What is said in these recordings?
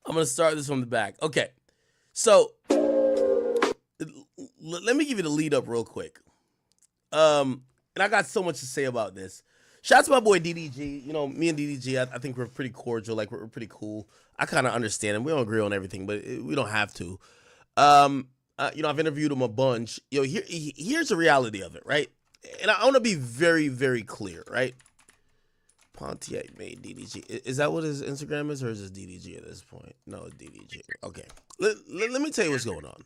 I'm gonna start this from the back. Okay, so let me give you the lead up real quick. And I got so much to say about this. Shout out to my boy DDG. You know, me and DDG, I think we're pretty cordial. Like we're pretty cool. I kind of understand him. We don't agree on everything, but we don't have to. You know, I've interviewed him a bunch. Yo, here's the reality of it, right? And I want to be very, very clear, right? Pontiac made DDG. Is that what his Instagram is, or is it DDG at this point? No, it's DDG. Okay. Let me tell you what's going on.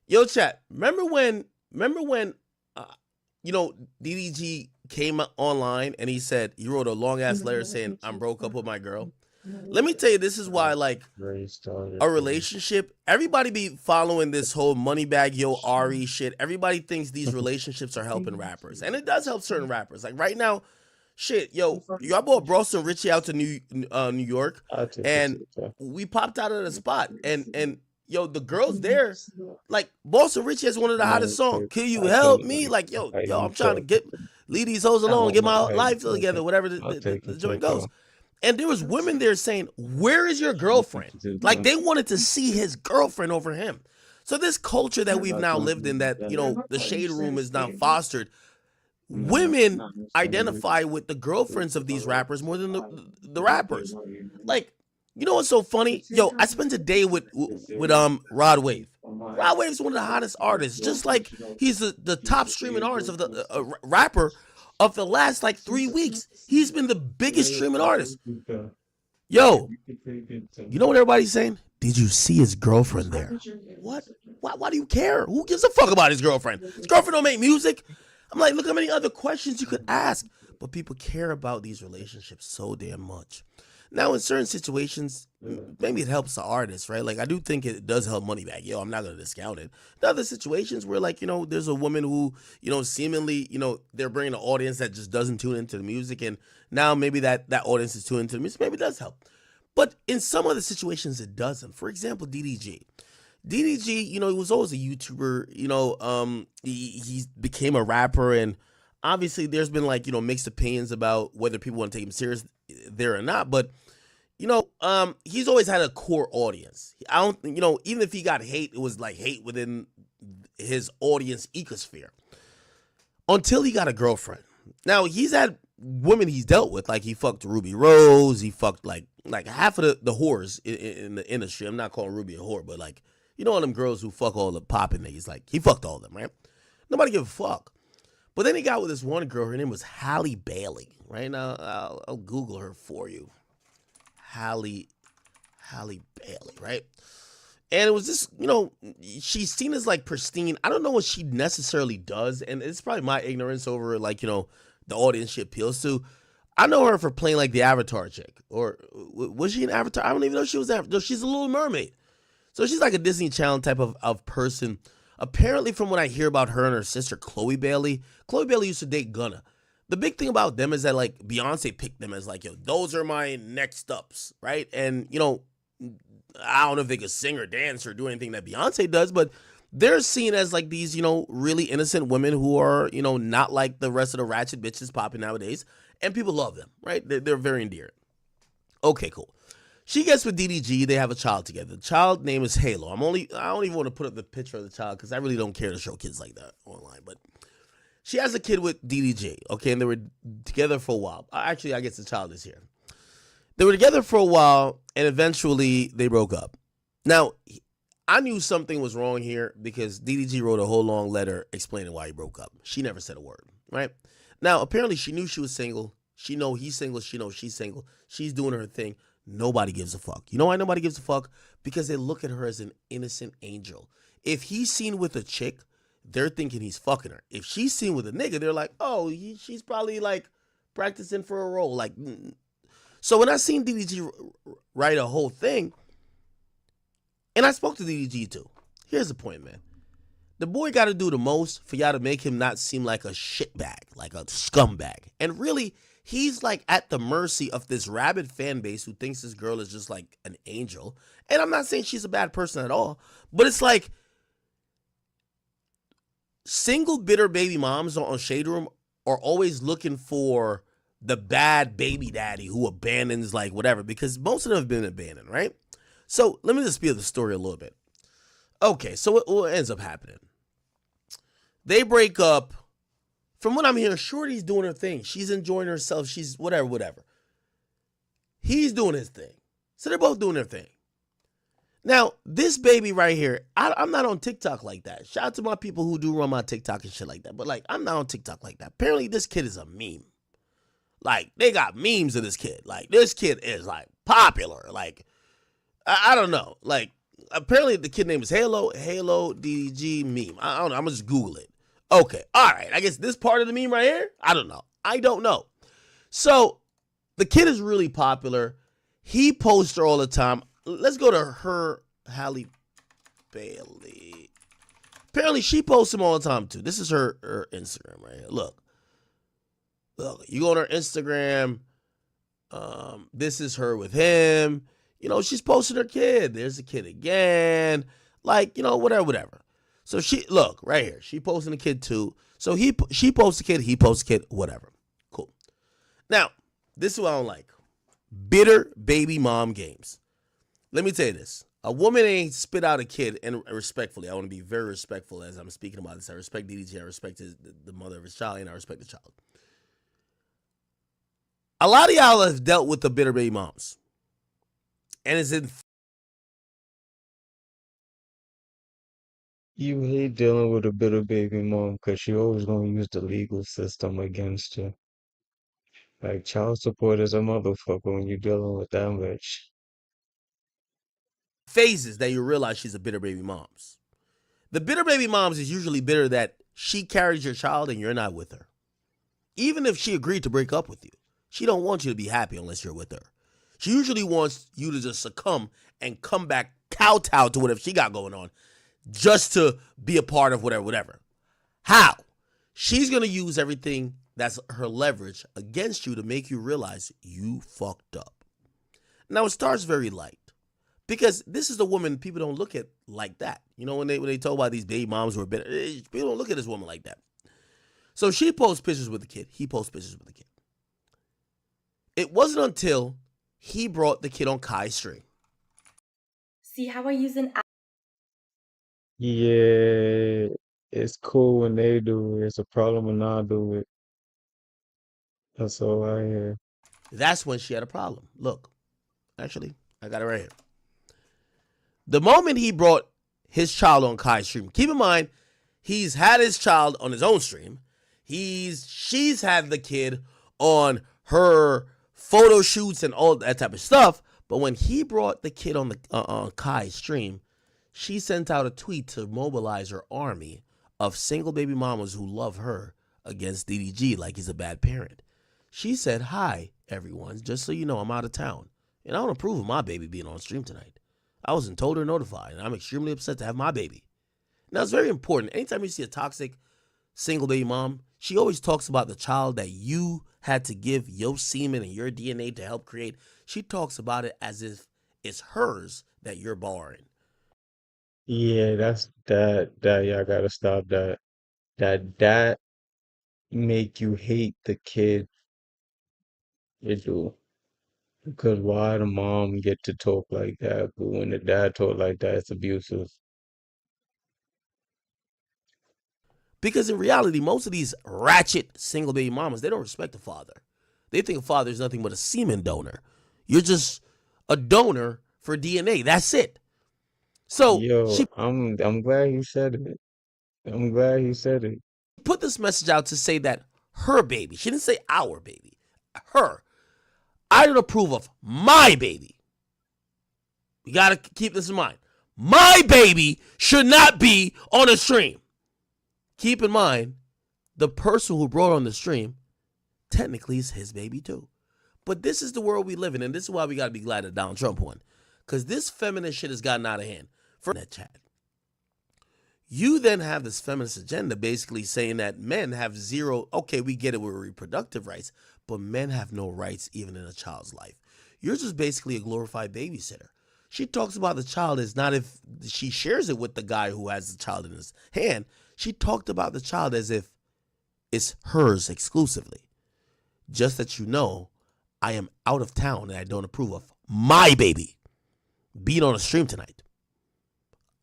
Yo, chat. Remember when you know, DDG came online and he said, he wrote a long ass letter saying, I'm broke up with my girl. Let me tell you, this is why, like, a relationship, everybody be following this whole Moneybag Yo Ari shit. Everybody thinks these relationships are helping rappers, and it does help certain rappers. Like right now, shit, yo, I brought Boston Richie out to New York, and we popped out of the spot, and yo, the girls there, like Boston Richie has one of the hottest songs. Can you help me? Like, yo, I'm trying to leave these hoes alone, get my life together, whatever the joint goes. And there was women there saying, where is your girlfriend? Like they wanted to see his girlfriend over him. So this culture that we've now lived in, that, you know, the shade room is now fostered, women identify with the girlfriends of these rappers more than the rappers. Like, you know what's so funny? Yo, I spent a day with Rod Wave. Rod Wave's one of the hottest artists. Just like he's the top streaming artist of the rapper of the last like 3 weeks. He's been the biggest streaming artist. Yo, you know what everybody's saying? Did you see his girlfriend there? What? Why do you care? Who gives a fuck about his girlfriend? His girlfriend don't make music. I'm like, look how many other questions you could ask. But people care about these relationships so damn much. Now, in certain situations, maybe it helps the artist, right? Like, I do think it does help Moneybag. Yo, I'm not going to discount it. In other situations where, like, you know, there's a woman who, you know, seemingly, you know, they're bringing an audience that just doesn't tune into the music. And now maybe that audience is tuning into the music. Maybe it does help. But in some other situations, it doesn't. For example, DDG. DDG, you know, he was always a YouTuber. You know, he became a rapper. And obviously, there's been, like, you know, mixed opinions about whether people want to take him serious there or not. But you know, he's always had a core audience. I don't, you know, even if he got hate, it was like hate within his audience ecosphere. Until he got a girlfriend. Now, he's had women he's dealt with, like he fucked Ruby Rose, he fucked like half of the whores in the industry. I'm not calling Ruby a whore, but like, you know, all them girls who fuck all the popping niggas, like he fucked all of them, right? Nobody give a fuck. But then he got with this one girl, her name was Halle Bailey. Right now, I'll Google her for you. Halle Bailey, right? And it was this, you know, she's seen as like pristine. I don't know what she necessarily does, and it's probably my ignorance over like, you know, the audience she appeals to. I know her for playing like the Avatar chick, or was she an Avatar? I don't even know if she was Avatar. She's a Little Mermaid, so she's like a Disney Channel type of person. Apparently, from what I hear about her and her sister Chloe Bailey used to date Gunna. The big thing about them is that, like, Beyonce picked them as, like, yo, those are my next ups, right? And, you know, I don't know if they could sing or dance or do anything that Beyonce does, but they're seen as, like, these, you know, really innocent women who are, you know, not like the rest of the ratchet bitches popping nowadays. And people love them, right? They're very endearing. Okay, cool. She gets with DDG. They have a child together. The child name is Halo. I don't even want to put up the picture of the child because I really don't care to show kids like that online, but she has a kid with DDG, okay, and they were together for a while. Actually, I guess the child is here. They were together for a while, and eventually they broke up. Now, I knew something was wrong here because DDG wrote a whole long letter explaining why he broke up. She never said a word, right? Now, apparently she knew she was single. She know he's single. She knows she's single. She's doing her thing. Nobody gives a fuck. You know why nobody gives a fuck? Because they look at her as an innocent angel. If he's seen with a chick, they're thinking he's fucking her. If she's seen with a nigga, they're like, oh, she's probably like practicing for a role. Like, so when I seen DDG write a whole thing, and I spoke to DDG too. Here's the point, man. The boy got to do the most for y'all to make him not seem like a shitbag, like a scumbag. And really, he's like at the mercy of this rabid fan base who thinks this girl is just like an angel. And I'm not saying she's a bad person at all, but it's like, single bitter baby moms on Shade Room are always looking for the bad baby daddy who abandons like whatever, because most of them have been abandoned, right? So let me just spiel the story a little bit. Okay, so what ends up happening? They break up. From what I'm hearing, Shorty's doing her thing. She's enjoying herself. She's whatever. He's doing his thing. So they're both doing their thing. Now, this baby right here, I'm not on TikTok like that. Shout out to my people who do run my TikTok and shit like that. But like, I'm not on TikTok like that. Apparently, this kid is a meme. Like, they got memes of this kid. Like, this kid is like popular. Like, I don't know. Like, apparently the kid name is Halo DDG meme. I don't know. I'm gonna just Google it. Okay, all right. I guess this part of the meme right here. I don't know. So the kid is really popular. He posts her all the time. Let's go to her, Halle Bailey. Apparently she posts him all the time too. This is her Instagram right here. Look, you go on her Instagram. This is her with him. You know, she's posting her kid. There's the kid again. Like, you know, whatever. So look, right here. She posting the kid too. So she posts the kid, he posts the kid, whatever. Cool. Now, this is what I don't like. Bitter baby mom games. Let me tell you this. A woman ain't spit out a kid, and respectfully, I want to be very respectful as I'm speaking about this. I respect DDG, I respect the mother of his child, and I respect the child. A lot of y'all have dealt with the bitter baby moms. And it's in... You hate dealing with a bitter baby mom because she always gonna use the legal system against you. Like child support is a motherfucker when you're dealing with that much. phases that you realize she's a bitter baby moms. The bitter baby moms is usually bitter that she carries your child and you're not with her. Even if she agreed to break up with you, she don't want you to be happy unless you're with her. She usually wants you to just succumb and come back kowtow to whatever she got going on just to be a part of whatever. How? She's going to use everything that's her leverage against you to make you realize you fucked up. Now, it starts very light because this is the woman people don't look at like that. You know, when they talk about these baby moms who are bitter, people don't look at this woman like that. So she posts pictures with the kid. He posts pictures with the kid. It wasn't until he brought the kid on Kai's stream. See how I use an app? Yeah, it's cool when they do it. It's a problem when I do it. That's all I hear. That's when she had a problem. Look, actually, I got it right here. The moment he brought his child on Kai's stream, keep in mind, he's had his child on his own stream. She's had the kid on her photo shoots and all that type of stuff. But when he brought the kid on the on Kai's stream, she sent out a tweet to mobilize her army of single baby mamas who love her against DDG like he's a bad parent. She said, "Hi, everyone. Just so you know, I'm out of town. And I don't approve of my baby being on stream tonight. I wasn't told or notified, and I'm extremely upset to have my baby." Now, it's very important. Anytime you see a toxic single baby mom, she always talks about the child that you had to give your semen and your DNA to help create. She talks about it as if it's hers that you're borrowing. Yeah, that y'all gotta stop that. That make you hate the kid. It do. Because why the mom get to talk like that, but when the dad talk like that, it's abusive. Because in reality, most of these ratchet single baby mamas, they don't respect the father. They think a father is nothing but a semen donor. You're just a donor for DNA. That's it. So Yo, she I'm glad you said it. I'm glad you said it. put this message out to say that her baby, she didn't say our baby, her, I don't approve of my baby. You got to keep this in mind. My baby should not be on a stream. Keep in mind, the person who brought on the stream technically is his baby too. But this is the world we live in, and this is why we got to be glad that Donald Trump won. Because this feminist shit has gotten out of hand. For that chat. You then have this feminist agenda basically saying that men have zero, okay, we get it with reproductive rights, but men have no rights even in a child's life. You're just basically a glorified babysitter. She talks about the child as not if she shares it with the guy who has the child in his hand. She talked about the child as if it's hers exclusively. Just that you know, I am out of town and I don't approve of my baby being on a stream tonight.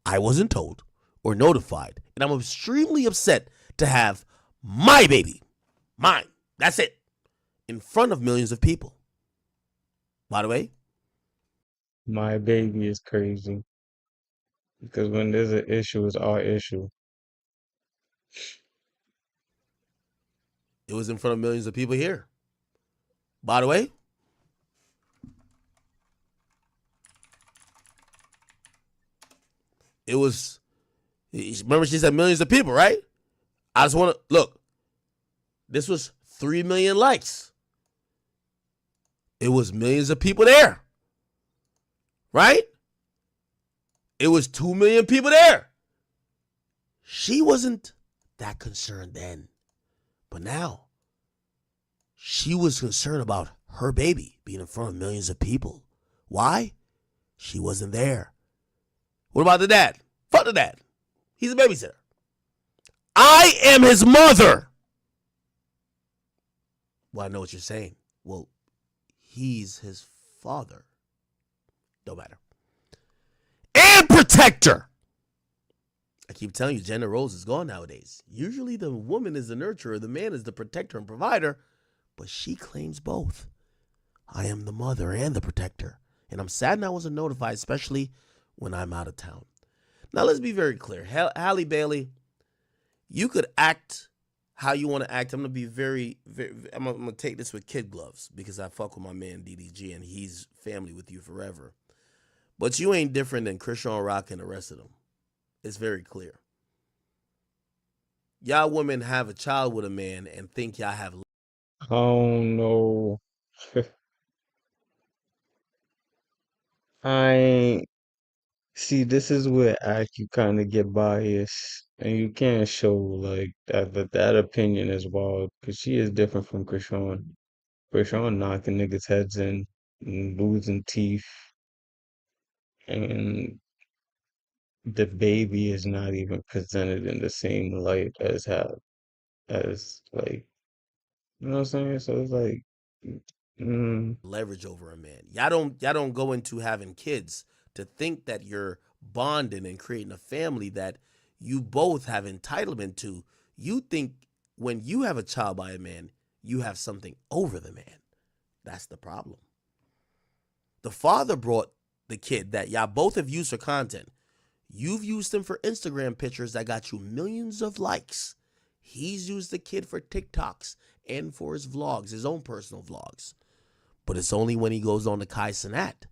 I wasn't told or notified, and I'm extremely upset to have my baby, mine, that's it, in front of millions of people. By the way, My baby is crazy. Because when there's an issue, it's our issue. it was in front of millions of people here. By the way, it was, remember she said millions of people, right? I just want to, look, this was 3 million likes. It was millions of people there, right? It was 2 million people there. She wasn't that concerned then. But now, she was concerned about her baby being in front of millions of people. Why? She wasn't there. What about the dad? Fuck the dad. He's a babysitter. I am his mother. Well, I know what you're saying. Well, he's his father. Don't matter. And protector. I keep telling you, gender roles is gone nowadays. Usually the woman is the nurturer, the man is the protector and provider, but she claims both. I am the mother and the protector. And I'm sad I wasn't notified, especially when I'm out of town. Now, let's be very clear. Halle Bailey, you could act how you want to act. I'm going to be I'm going to take this with kid gloves because I fuck with my man DDG and he's family with you forever. But you ain't different than Krishan Rock and the rest of them. It's very clear. Y'all women have a child with a man and think y'all have. Oh no. I see this is where act you kind of get biased and you can't show like that opinion is wild because she is different from Krishan. Krishan knocking niggas' heads in and losing teeth and the baby is not even presented in the same light as like you know what I'm saying? So it's like Leverage over a man. Y'all don't go into having kids to think that you're bonding and creating a family that you both have entitlement to. You think when you have a child by a man, you have something over the man. That's the problem. The father brought the kid that y'all both have used for content. You've used him for Instagram pictures that got you millions of likes. He's used the kid for TikToks and for his vlogs, his own personal vlogs. But it's only when he goes on to Kai Cenat.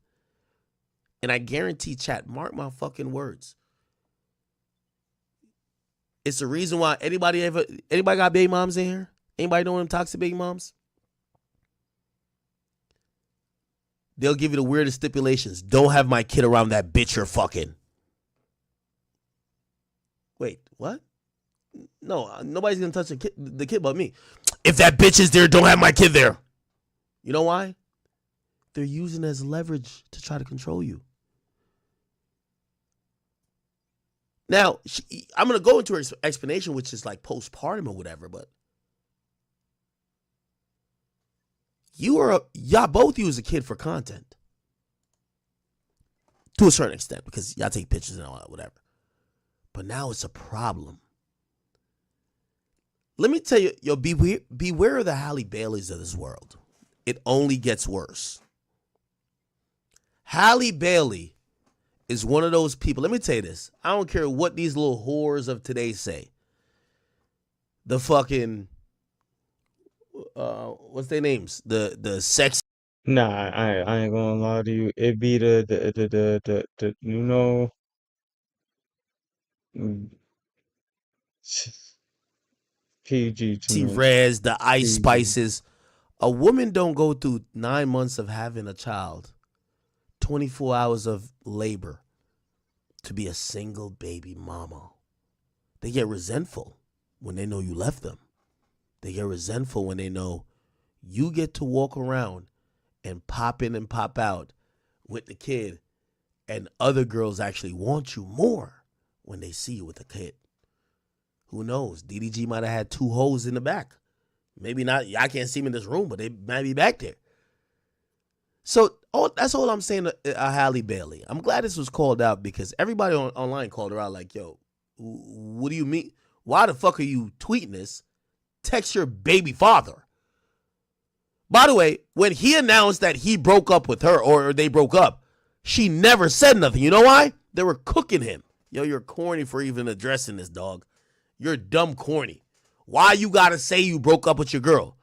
And I guarantee, chat, mark my fucking words. It's the reason why anybody got baby moms in here? Anybody know them toxic baby moms? They'll give you the weirdest stipulations. Don't have my kid around that bitch you're fucking. Wait, what? No, nobody's gonna touch the kid but me. If that bitch is there, don't have my kid there. You know why? They're using it as leverage to try to control you. Now, I'm going to go into her explanation, which is like postpartum or whatever, but y'all both use a kid for content. To a certain extent, because y'all take pictures and all that, whatever. But now it's a problem. Let me tell you, beware of the Halle Baileys of this world. It only gets worse. Halle Bailey is one of those people. Let me tell you this. I don't care what these little whores of today say. The fucking, what's their names? The sex. nah, I ain't gonna lie to you. It be the you know mm, PG too much. Rez, the Ice PG. Spices. A woman don't go through 9 months of having a child, 24 hours of labor to be a single baby mama. They get resentful when they know you left them. They get resentful when they know you get to walk around and pop in and pop out with the kid, and other girls actually want you more when they see you with a kid. Who knows? DDG might have had 2 hoes in the back. Maybe not. I can't see them in this room, but they might be back there. So that's all I'm saying to Halle Bailey. I'm glad this was called out because everybody online called her out like, yo, what do you mean? Why the fuck are you tweeting this? Text your baby father. By the way, when he announced that he broke up with her or they broke up, she never said nothing. You know why? They were cooking him. Yo, you're corny for even addressing this, dog. You're dumb corny. Why you gotta say you broke up with your girl?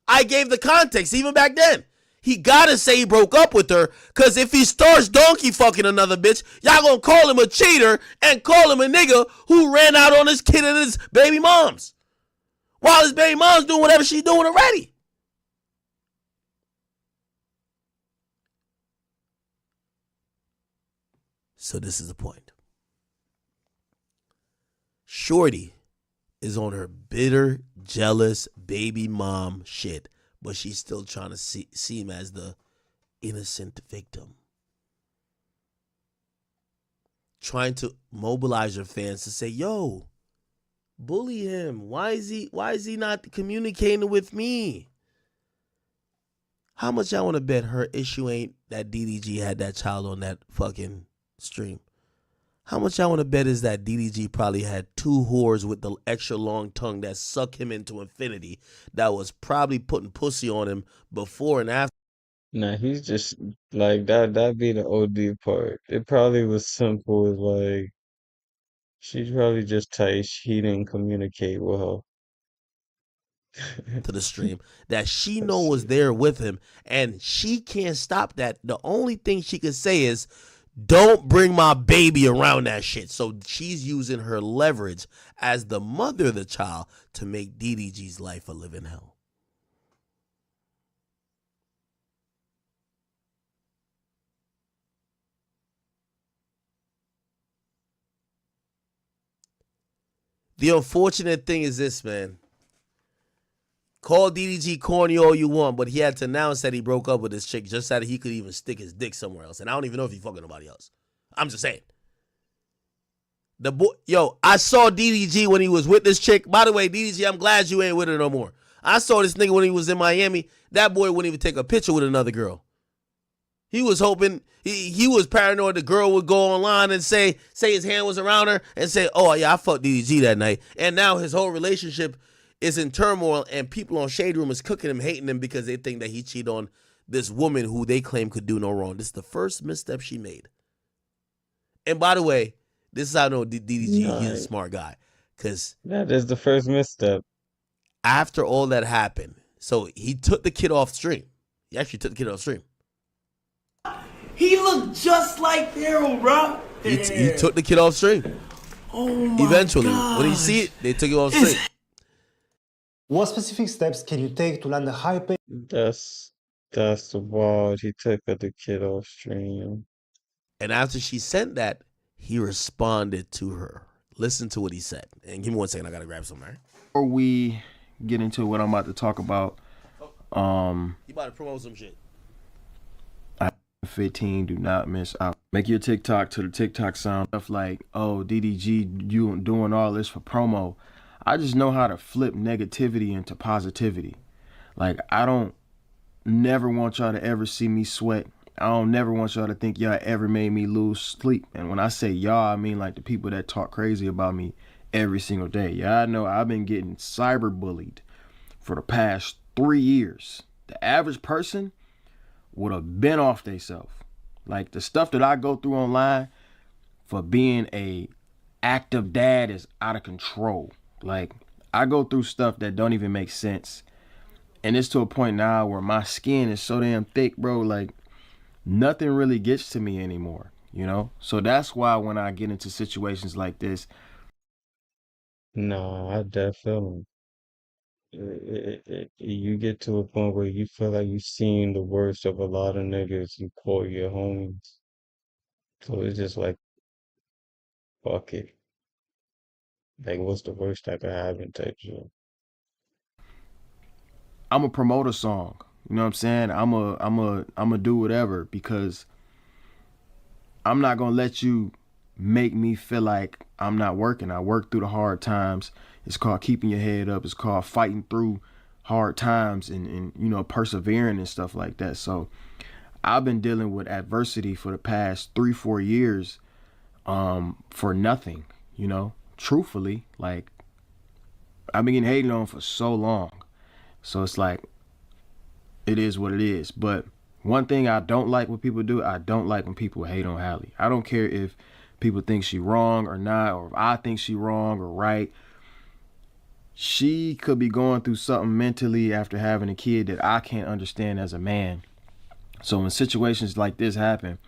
I gave the context even back then. He gotta say he broke up with her, because if he starts donkey fucking another bitch, y'all gonna call him a cheater and call him a nigga who ran out on his kid and his baby moms. While his baby mom's doing whatever she's doing already. So this is the point. Shorty is on her bitter, jealous baby mom shit, but she's still trying to seem as the innocent victim. Trying to mobilize her fans to say, yo, bully him. Why is he not communicating with me? How much I want to bet her issue ain't that DDG had that child on that fucking stream? How much I want to bet is that DDG probably had two whores with the extra long tongue that suck him into infinity that was probably putting pussy on him before and after. Nah, he's just like that'd be the OD part. It probably was simple as like she's probably just tight. He didn't communicate with her. To the stream that she know Let's was see. there with him, and she can't stop that. The only thing she could say is, don't bring my baby around that shit. So she's using her leverage as the mother of the child to make DDG's life a living hell. The unfortunate thing is this, man. Call DDG corny all you want, but he had to announce that he broke up with this chick just so that he could even stick his dick somewhere else. And I don't even know if he fucking nobody else. I'm just saying. The boy, yo, I saw DDG when he was with this chick. By the way, DDG, I'm glad you ain't with her no more. I saw this nigga when he was in Miami. That boy wouldn't even take a picture with another girl. He was hoping, he was paranoid the girl would go online and say his hand was around her and say, oh yeah, I fucked DDG that night. And now his whole relationship is in turmoil, and people on Shade Room is cooking him, hating him because they think that he cheated on this woman who they claim could do no wrong. This is the first misstep she made. And by the way, this is how I know DDG, he's a smart guy. Because that is the first misstep. After all that happened, so he took the kid off stream. He actually took the kid off stream. He looked just like Daryl, bro. He took the kid off stream. Oh my Eventually, gosh. when he see it, they took it off stream. What specific steps can you take to land a high-paying That's wild. He took the kid off stream. And after she sent that, he responded to her. Listen to what he said. And give me 1 second, I gotta grab something, right? Before we get into what I'm about to talk about, You about to promote some shit. 15, do not miss out. Make your TikTok to the TikTok sound. Stuff like, oh, DDG, you doing all this for promo. I just know how to flip negativity into positivity. Like, I don't never want y'all to ever see me sweat. I don't never want y'all to think y'all ever made me lose sleep. And when I say y'all, I mean like the people that talk crazy about me every single day. Y'all know I've been getting cyberbullied for the past 3 years. The average person would have been off theyself. Like, the stuff that I go through online for being a active dad is out of control. Like, I go through stuff that don't even make sense. And it's to a point now where my skin is so damn thick, bro, like nothing really gets to me anymore, you know? So that's why when I get into situations like this. No, I definitely. You get to a point where you feel like you've seen the worst of a lot of niggas you call your homies. So it's just like, fuck it. Like, what's the worst that could happen type shit. I'm a promote a song. You know what I'm saying? I'm a do whatever, because I'm not gonna let you make me feel like I'm not working. I work through the hard times. It's called keeping your head up. It's called fighting through hard times and you know, persevering and stuff like that. So I've been dealing with adversity for the past 3-4 years for nothing, you know, truthfully. Like, I've been getting hated on for so long. So it's like, it is what it is. But one thing I don't like when people do, I don't like when people hate on Halle. I don't care if people think she wrong or not, or if I think she wrong or right. She could be going through something mentally after having a kid that I can't understand as a man. So when situations like this happen,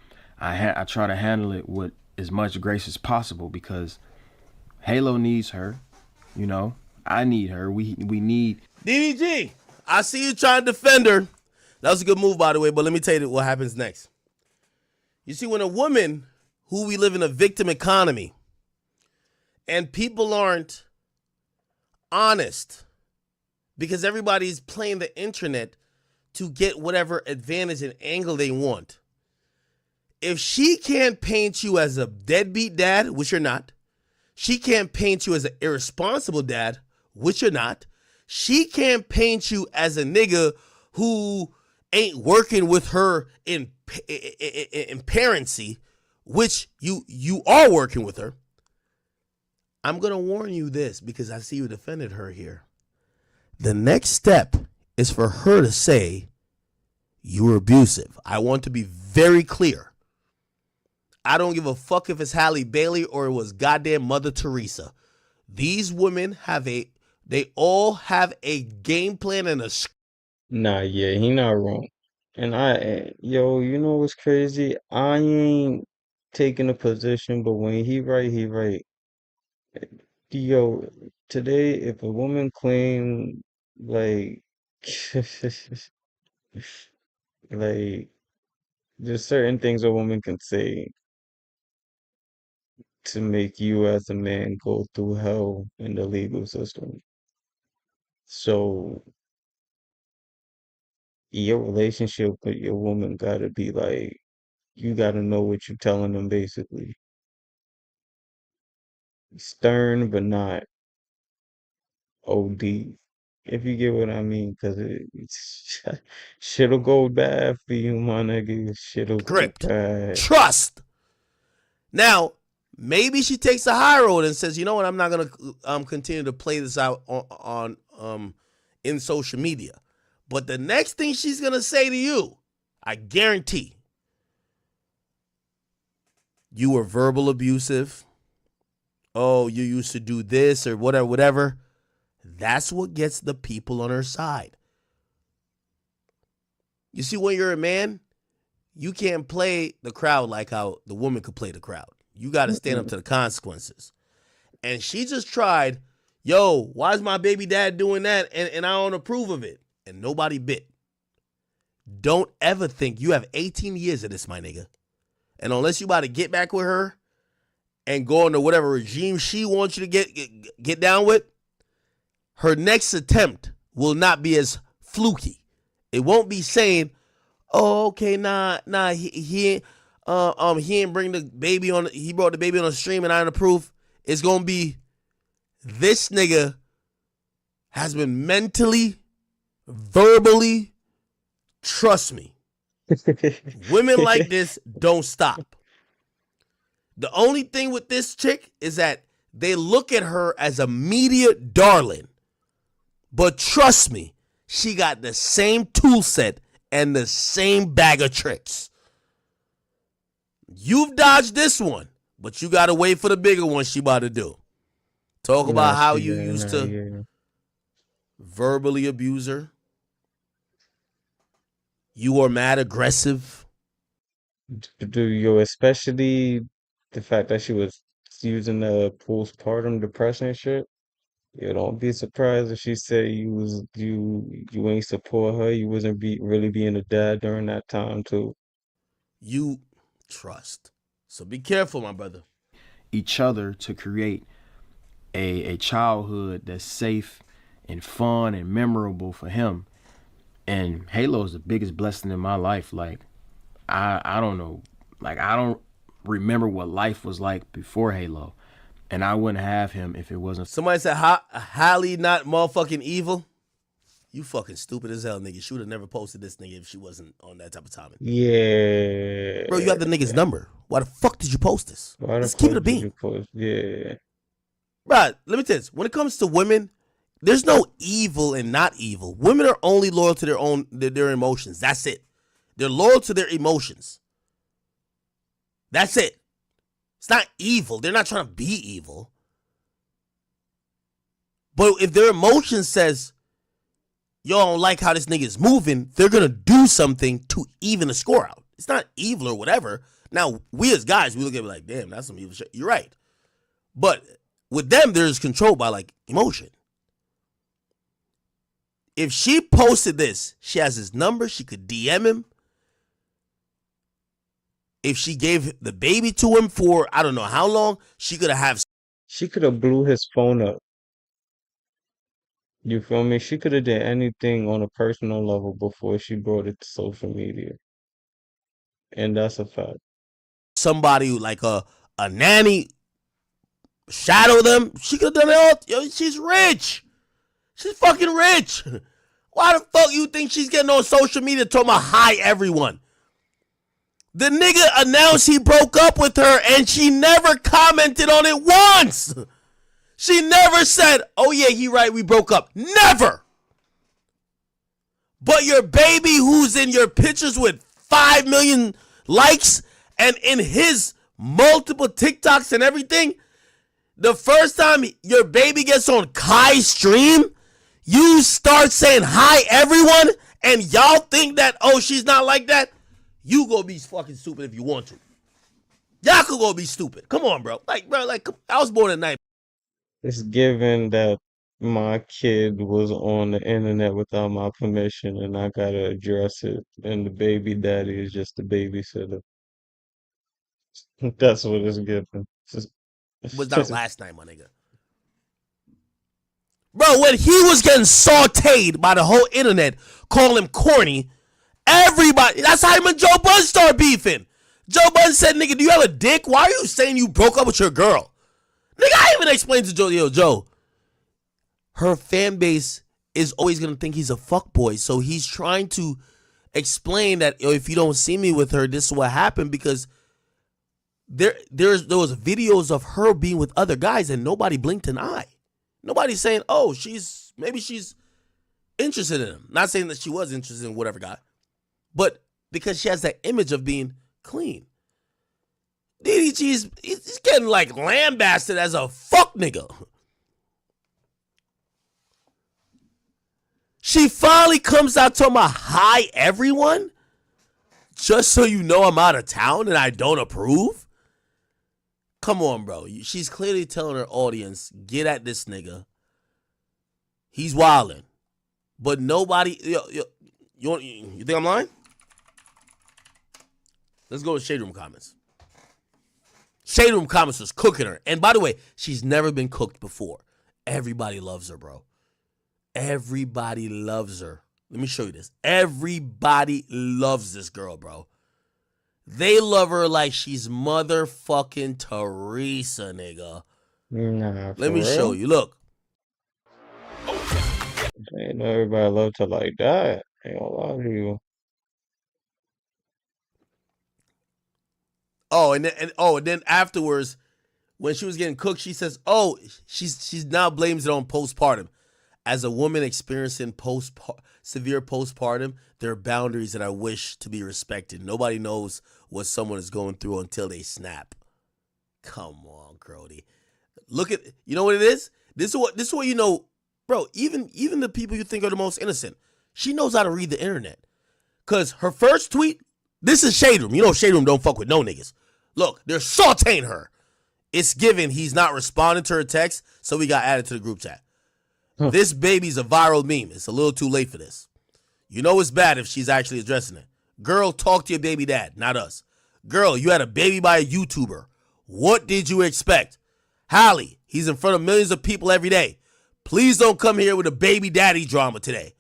I try to handle it with as much grace as possible, because Halo needs her, you know. I need her. We need. DDG, I see you trying to defend her. That was a good move, by the way, but let me tell you what happens next. You see, when a woman, who we live in a victim economy, and people aren't honest because everybody's playing the internet to get whatever advantage and angle they want. If she can't paint you as a deadbeat dad, which you're not, she can't paint you as an irresponsible dad, which you're not, she can't paint you as a nigga who ain't working with her in parency, which you are working with her. I'm going to warn you this, because I see you defended her here. The next step is for her to say you were abusive. I want to be very clear. I don't give a fuck if it's Halle Bailey or it was goddamn Mother Teresa. These women they all have a game plan and a script. Nah, yeah, he not wrong. And yo, you know what's crazy? I ain't taking a position, but when he right, he right. Yo, today, if a woman claim like, like, there's certain things a woman can say to make you as a man go through hell in the legal system. So your relationship with your woman gotta be like, you gotta know what you're telling them basically. Stern, but not OD. If you get what I mean, because shit'll go bad for you, my nigga. Shit'll go bad. Trust. Now, maybe she takes the high road and says, you know what, I'm not going to continue to play this out on in social media. But the next thing she's going to say to you, I guarantee, you were verbal abusive. Oh, you used to do this or whatever. That's what gets the people on her side. You see, when you're a man, you can't play the crowd like how the woman could play the crowd. You got to stand up to the consequences. And she just tried, yo, why is my baby dad doing that? And I don't approve of it. And nobody bit. Don't ever think you have 18 years of this, my nigga. And unless you about to get back with her and go into whatever regime she wants you to get down with, her next attempt will not be as fluky. It won't be saying, oh, okay, nah, he ain't bring the baby on, he brought the baby on the stream and I didn't approve. It's gonna be, this nigga has been mentally, verbally, trust me. Women like this don't stop. The only thing with this chick is that they look at her as a media darling. But trust me, she got the same tool set and the same bag of tricks. You've dodged this one, but you got to wait for the bigger one she about to do. Talk about how you used to verbally abuse her. You are mad aggressive. Especially the fact that she was using the postpartum depression shit. You don't be surprised if she said you ain't support her. You wasn't really being a dad during that time too. You trust. So be careful, my brother. Each other to create a childhood that's safe and fun and memorable for him. And Halo is the biggest blessing in my life. Like, I don't know. Like, I don't remember what life was like before Halo. And I wouldn't have him if it wasn't. Somebody said, Halle not motherfucking evil. You fucking stupid as hell, nigga. She would have never posted this nigga if she wasn't on that type of timing. Yeah. Bro, you have the nigga's number. Why the fuck did you post this? Why the Let's keep it fuck a did beam. you post? Yeah. Bro, let me tell you this. When it comes to women, there's no evil and not evil. Women are only loyal to their emotions. That's it. They're loyal to their emotions. That's it. It's not evil. They're not trying to be evil. But if their emotion says, yo, I don't like how this nigga is moving, they're going to do something to even the score out. It's not evil or whatever. Now, we as guys, we look at it like, damn, that's some evil shit. You're right. But with them, there's controlled by, like, emotion. If she posted this, she has his number, she could DM him. If she gave the baby to him for, I don't know how long, she could have. She could have blew his phone up. You feel me? She could have did anything on a personal level before she brought it to social media. And that's a fact. Somebody like a nanny shadow them. She could have done it all. Yo, she's rich. She's fucking rich. Why the fuck you think she's getting on social media talking about hi everyone? The nigga announced he broke up with her and she never commented on it once. She never said, oh yeah, he right, we broke up. Never. But your baby who's in your pictures with 5 million likes and in his multiple TikToks and everything, the first time your baby gets on Kai's stream, you start saying hi everyone and y'all think that, oh, she's not like that. You go be fucking stupid if you want to. Y'all could go be stupid. Come on, bro. Like, I was born at night. It's given that my kid was on the internet without my permission and I gotta address it. And the baby daddy is just the babysitter. That's what it's given. Was not last night, my nigga. Bro, when he was getting sauteed by the whole internet, calling him corny, everybody, that's how him and Joe Budden started beefing. Joe Budden said, nigga, do you have a dick? Why are you saying you broke up with your girl? Nigga, I even explained to Joe, yo, Joe, her fan base is always going to think he's a fuckboy. So he's trying to explain that, yo, if you don't see me with her, this is what happened, because there was videos of her being with other guys and nobody blinked an eye. Nobody's saying, oh, maybe she's interested in him. Not saying that she was interested in whatever guy, but because she has that image of being clean. DDG he's getting like lambasted as a fuck nigga. She finally comes out talking about hi everyone, just so you know I'm out of town and I don't approve. Come on, bro. She's clearly telling her audience, get at this nigga. He's wildin'. But nobody, you think I'm lying? Let's go to Shade Room comments. Shade Room comments was cooking her. And by the way, she's never been cooked before. Everybody loves her, bro. Everybody loves her. Let me show you this. Everybody loves this girl, bro. They love her like she's motherfucking Teresa, nigga. Nah, Let me for show real? you. Look. Ain't know everybody loved her like that. Ain't gonna lie to you. Oh, and then afterwards, when she was getting cooked, she says, "Oh, she's now blames it on postpartum. As a woman experiencing severe postpartum, there are boundaries that I wish to be respected. Nobody knows what someone is going through until they snap." Come on, Grody. Look at, you know what it is? This is what you know, bro. Even the people you think are the most innocent, she knows how to read the internet. Cause her first tweet, this is Shade Room. You know Shade Room don't fuck with no niggas. Look, they're sauteing her. It's given he's not responding to her text, so we got added to the group chat. This baby's a viral meme. It's a little too late for this. You know it's bad if she's actually addressing it. Girl, talk to your baby dad, not us. Girl, you had a baby by a YouTuber. What did you expect? Hallie, he's in front of millions of people every day. Please don't come here with a baby daddy drama today.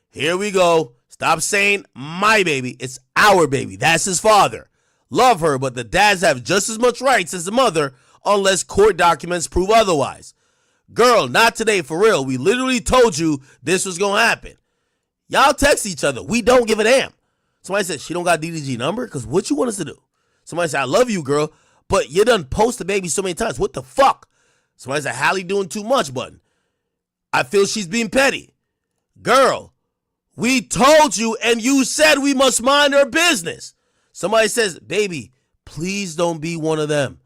Here we go. Stop saying my baby. It's our baby. That's his father. Love her, but the dads have just as much rights as the mother unless court documents prove otherwise. Girl, not today, for real. We literally told you this was going to happen. Y'all text each other. We don't give a damn. Somebody said she don't got DDG number because what you want us to do? Somebody said I love you, girl, but you done post the baby so many times. What the fuck? Somebody said Hallie doing too much, button. I feel she's being petty. Girl, we told you and you said we must mind our business. Somebody says, baby, please don't be one of them.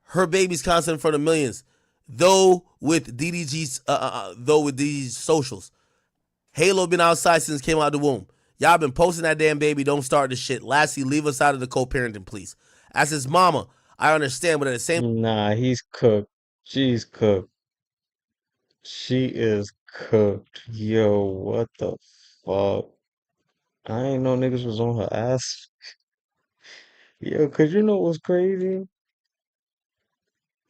Her baby's constant in front of millions. Though with DDG's socials. Halo been outside since came out of the womb. Y'all been posting that damn baby. Don't start this shit. Lastly, leave us out of the co-parenting, please. As his mama, I understand, but at the same Nah, he's cooked. She's cooked. She is cooked. Yo, what the fuck? I ain't know niggas was on her ass. Yo, cause you know what's crazy?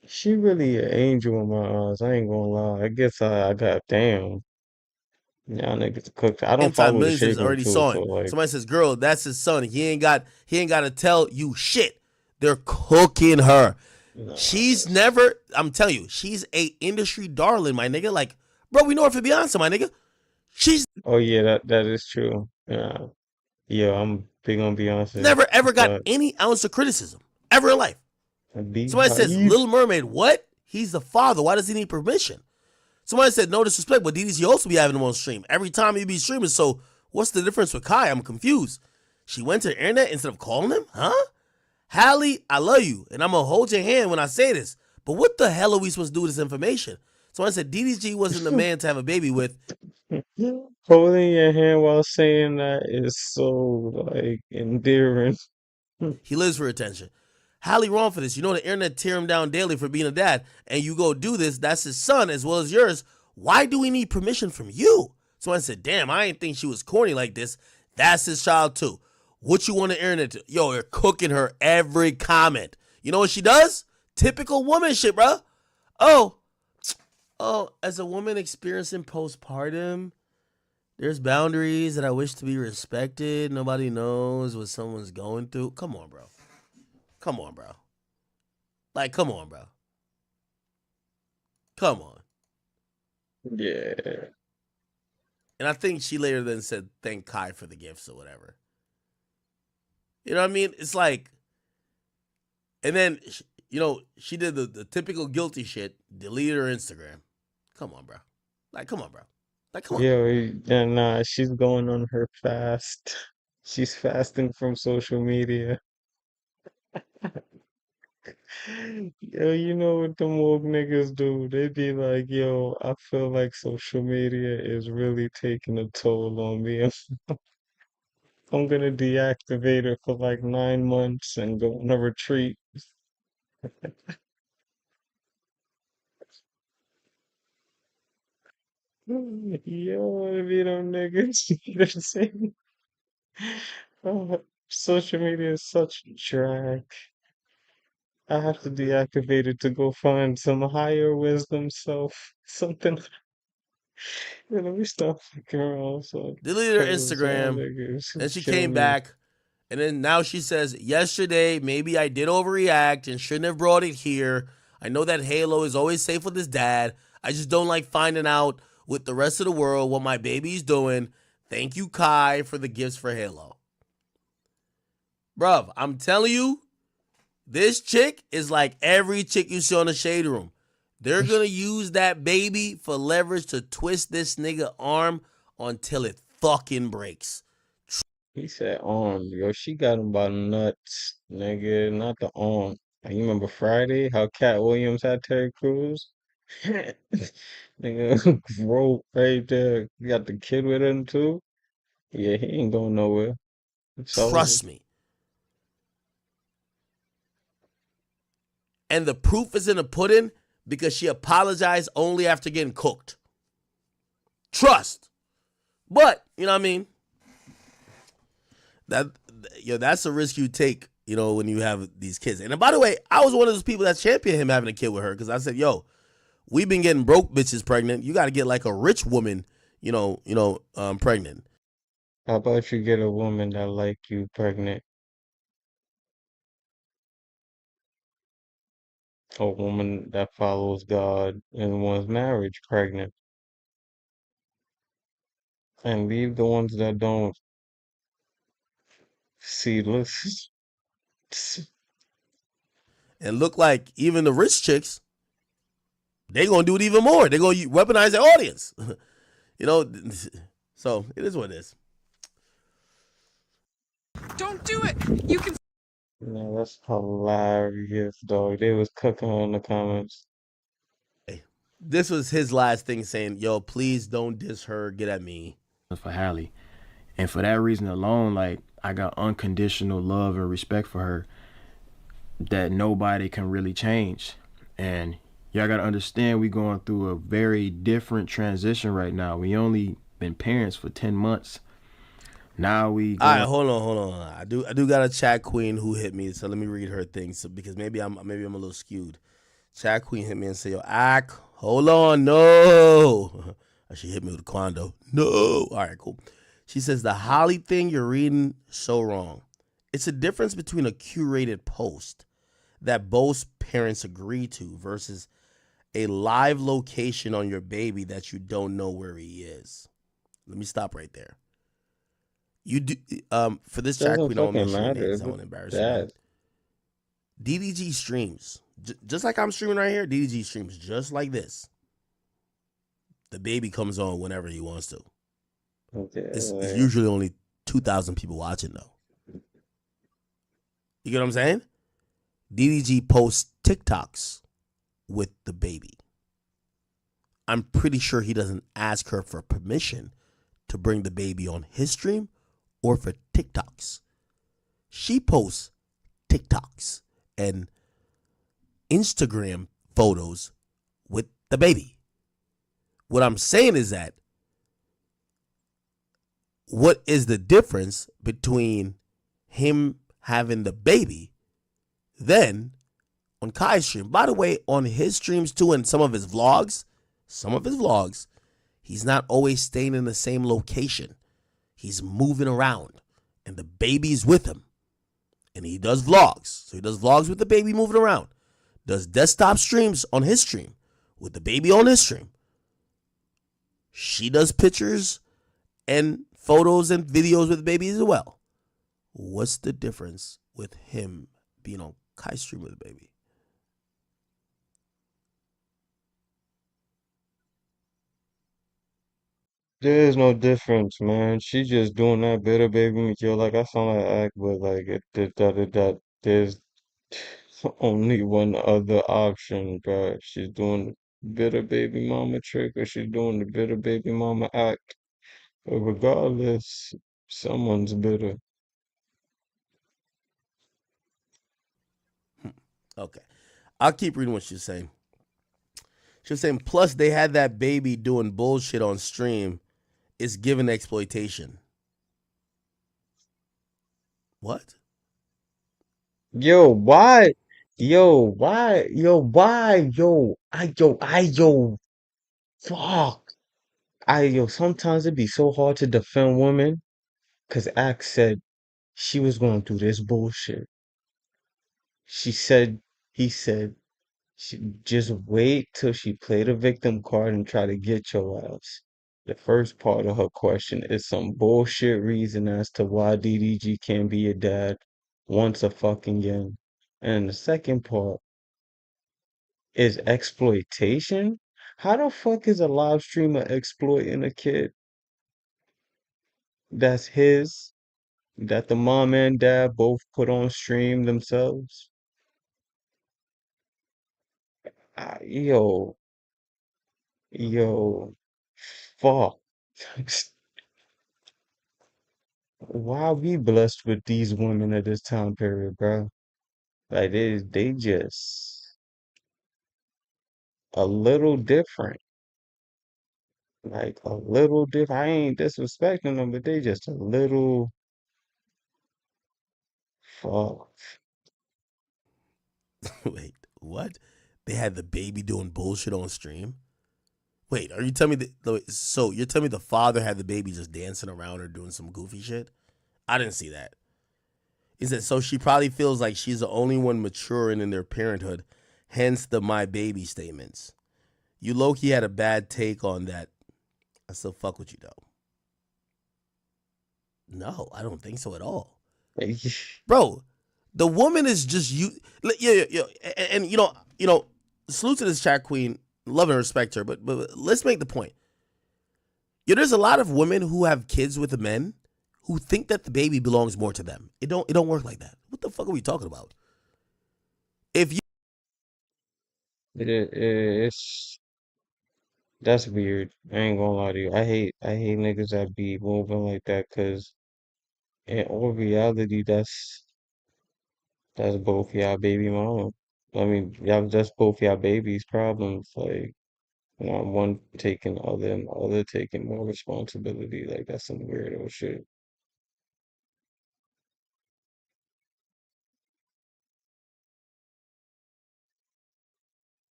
She really an angel in my eyes. I ain't gonna lie. I guess I got damn. Y'all niggas cooked. I don't time, follow the millions shade has room already too, saw so it. like, Somebody says, girl, that's his son. He ain't got to tell you shit. They're cooking her. nah, She's never, I'm telling you, she's a industry darling, my nigga. Like, bro, we know her for Beyonce, my nigga. She's oh yeah, that is true. Yeah, yeah, I'm big on Beyonce, never ever got but any ounce of criticism ever in life. a Somebody says, beehive. Little Mermaid, what? He's the father. Why does he need permission? Somebody said, no disrespect, but DDG also be having him on stream. Every time he be streaming, so what's the difference with Kai? I'm confused. She went to the internet instead of calling him? Huh? Hallie, I love you, and I'm going to hold your hand when I say this, but what the hell are we supposed to do with this information? Somebody said DDG wasn't the man to have a baby with. Holding your hand while saying that is so like endearing. He lives for attention. Hallie wrong for this. You know the internet tear him down daily for being a dad, and you go do this. That's his son as well as yours. Why do we need permission from you? Someone said, damn, I didn't think she was corny like this. That's his child too. What you want the internet to? Yo, you're cooking her every comment. You know what she does? Typical woman shit, bro. Oh, as a woman experiencing postpartum, there's boundaries that I wish to be respected. Nobody knows what someone's going through. Come on, bro. Come on, bro. Like, come on, bro. Come on. Yeah. And I think she later then said, thank Kai for the gifts or whatever. You know what I mean? It's like, and then, she did the typical guilty shit, deleted her Instagram. Come on, bro. Like, come on, bro. Like, come on. Yo, and she's going on her fast. She's fasting from social media. Yo, you know what the woke niggas do? They be like, yo, I feel like social media is really taking a toll on me. I'm gonna deactivate it for like 9 months and go on a retreat. Yo, if you them niggas, they're saying, oh, social media is such drag. I have to deactivate it to go find some higher wisdom self. Something. Yeah, let me stop fucking around, so Deleted her because y'all Instagram. niggas Then she kill came me. back. And then now she says, yesterday, maybe I did overreact and shouldn't have brought it here. I know that Halo is always safe with his dad. I just don't like finding out with the rest of the world what my baby's doing. Thank you, Kai, for the gifts for Halo. Bruv, I'm telling you, this chick is like every chick you see on the Shade Room. They're going to use that baby for leverage to twist this nigga arm until it fucking breaks. He said arm. Yo, she got him by the nuts, nigga, not the arm. You remember Friday, how Cat Williams had Terry Crews? Nigga, rope right there. You got the kid with him too? Yeah, he ain't going nowhere. It's over. Trust me. And the proof is in the pudding because she apologized only after getting cooked. Trust. But, you know what I mean? That's a risk you take, when you have these kids. And by the way, I was one of those people that championed him having a kid with her because I said, yo, we've been getting broke bitches pregnant. You got to get like a rich woman, pregnant. How about you get a woman that like you pregnant? A woman that follows God and wants marriage pregnant. and leave the ones that don't seedless. And look like even the rich chicks, they gonna do it even more. They gonna weaponize their audience. You know, so it is what it is. Don't do it. You can. Yeah, that's hilarious, dog. They was cooking her in the comments. This was his last thing saying, yo, please don't diss her, get at me. For Hallie. And for that reason alone, like, I got unconditional love and respect for her that nobody can really change. And y'all gotta understand, we going through a very different transition right now. We only been parents for 10 months. Now we all right, hold on. I do got a chat queen who hit me, so let me read her thing. So because maybe I'm a little skewed. Chat queen hit me and say, yo, Ak, hold on, no. She hit me with a quando. No. All right, cool. She says, the Holly thing you're reading, so wrong. It's a difference between a curated post that both parents agree to versus a live location on your baby that you don't know where he is. Let me stop right there. You do for this chat queen, I won't mention your names. I won't embarrass you. DDG streams. Just like I'm streaming right here, DDG streams just like this. The baby comes on whenever he wants to. Okay, It's usually only 2,000 people watching, though. You get what I'm saying? DDG posts TikToks with the baby. I'm pretty sure he doesn't ask her for permission to bring the baby on his stream or for TikToks. She posts TikToks and Instagram photos with the baby. What I'm saying is that what is the difference between him having the baby then on Kai's stream? By the way, on his streams too and some of his vlogs, he's not always staying in the same location. He's moving around and the baby's with him. And he does vlogs. So he does vlogs with the baby moving around. Does desktop streams on his stream with the baby on his stream. She does pictures and photos and videos with the baby as well. What's the difference with him being on Kai's stream with the baby? There's no difference, man. She just doing that bitter baby material. Like I sound like act, but like there's only one other option, bro. She's doing the bitter baby mama trick, or she's doing the bitter baby mama act. But regardless, someone's bitter. Okay. I'll keep reading what she's saying. She's saying, plus they had that baby doing bullshit on stream. It's given exploitation. What? Yo, why? Yo, why? Yo, why? Yo, fuck. Sometimes it'd be so hard to defend women, cause Axe said she was going through this bullshit. She said, he said, just wait till she play the victim card and try to get your ass. The first part of her question is some bullshit reason as to why DDG can't be your dad once a fucking again. And the second part is exploitation. How the fuck is a live streamer exploiting a kid that's his, that the mom and dad both put on stream themselves? Yo, yo, fuck. Why we blessed with these women at this time period, bro? Like they just a little different. Like a little different. I ain't disrespecting them, but they just a little fuck. Wait, what? They had the baby doing bullshit on stream? Wait, are you telling me that? So you're telling me the father had the baby just dancing around or doing some goofy shit? I didn't see that. Is it so she probably feels like she's the only one maturing in their parenthood, hence the my baby statements. You low-key had a bad take on that. I still fuck with you though. No, I don't think so at all. Like, Bro, the woman is just you. Yeah. And salute to this chat queen. Love and respect her, but let's make the point. There's a lot of women who have kids with men who think that the baby belongs more to them. It don't work like that. What the fuck are we talking about? If you it's that's weird. I ain't gonna lie to you. I hate niggas that be moving like that, cause in all reality, that's both y'all baby mama. I mean, y'all that's both y'all baby's problems. Like, one taking the other and the other taking more responsibility. Like, that's some weirdo shit.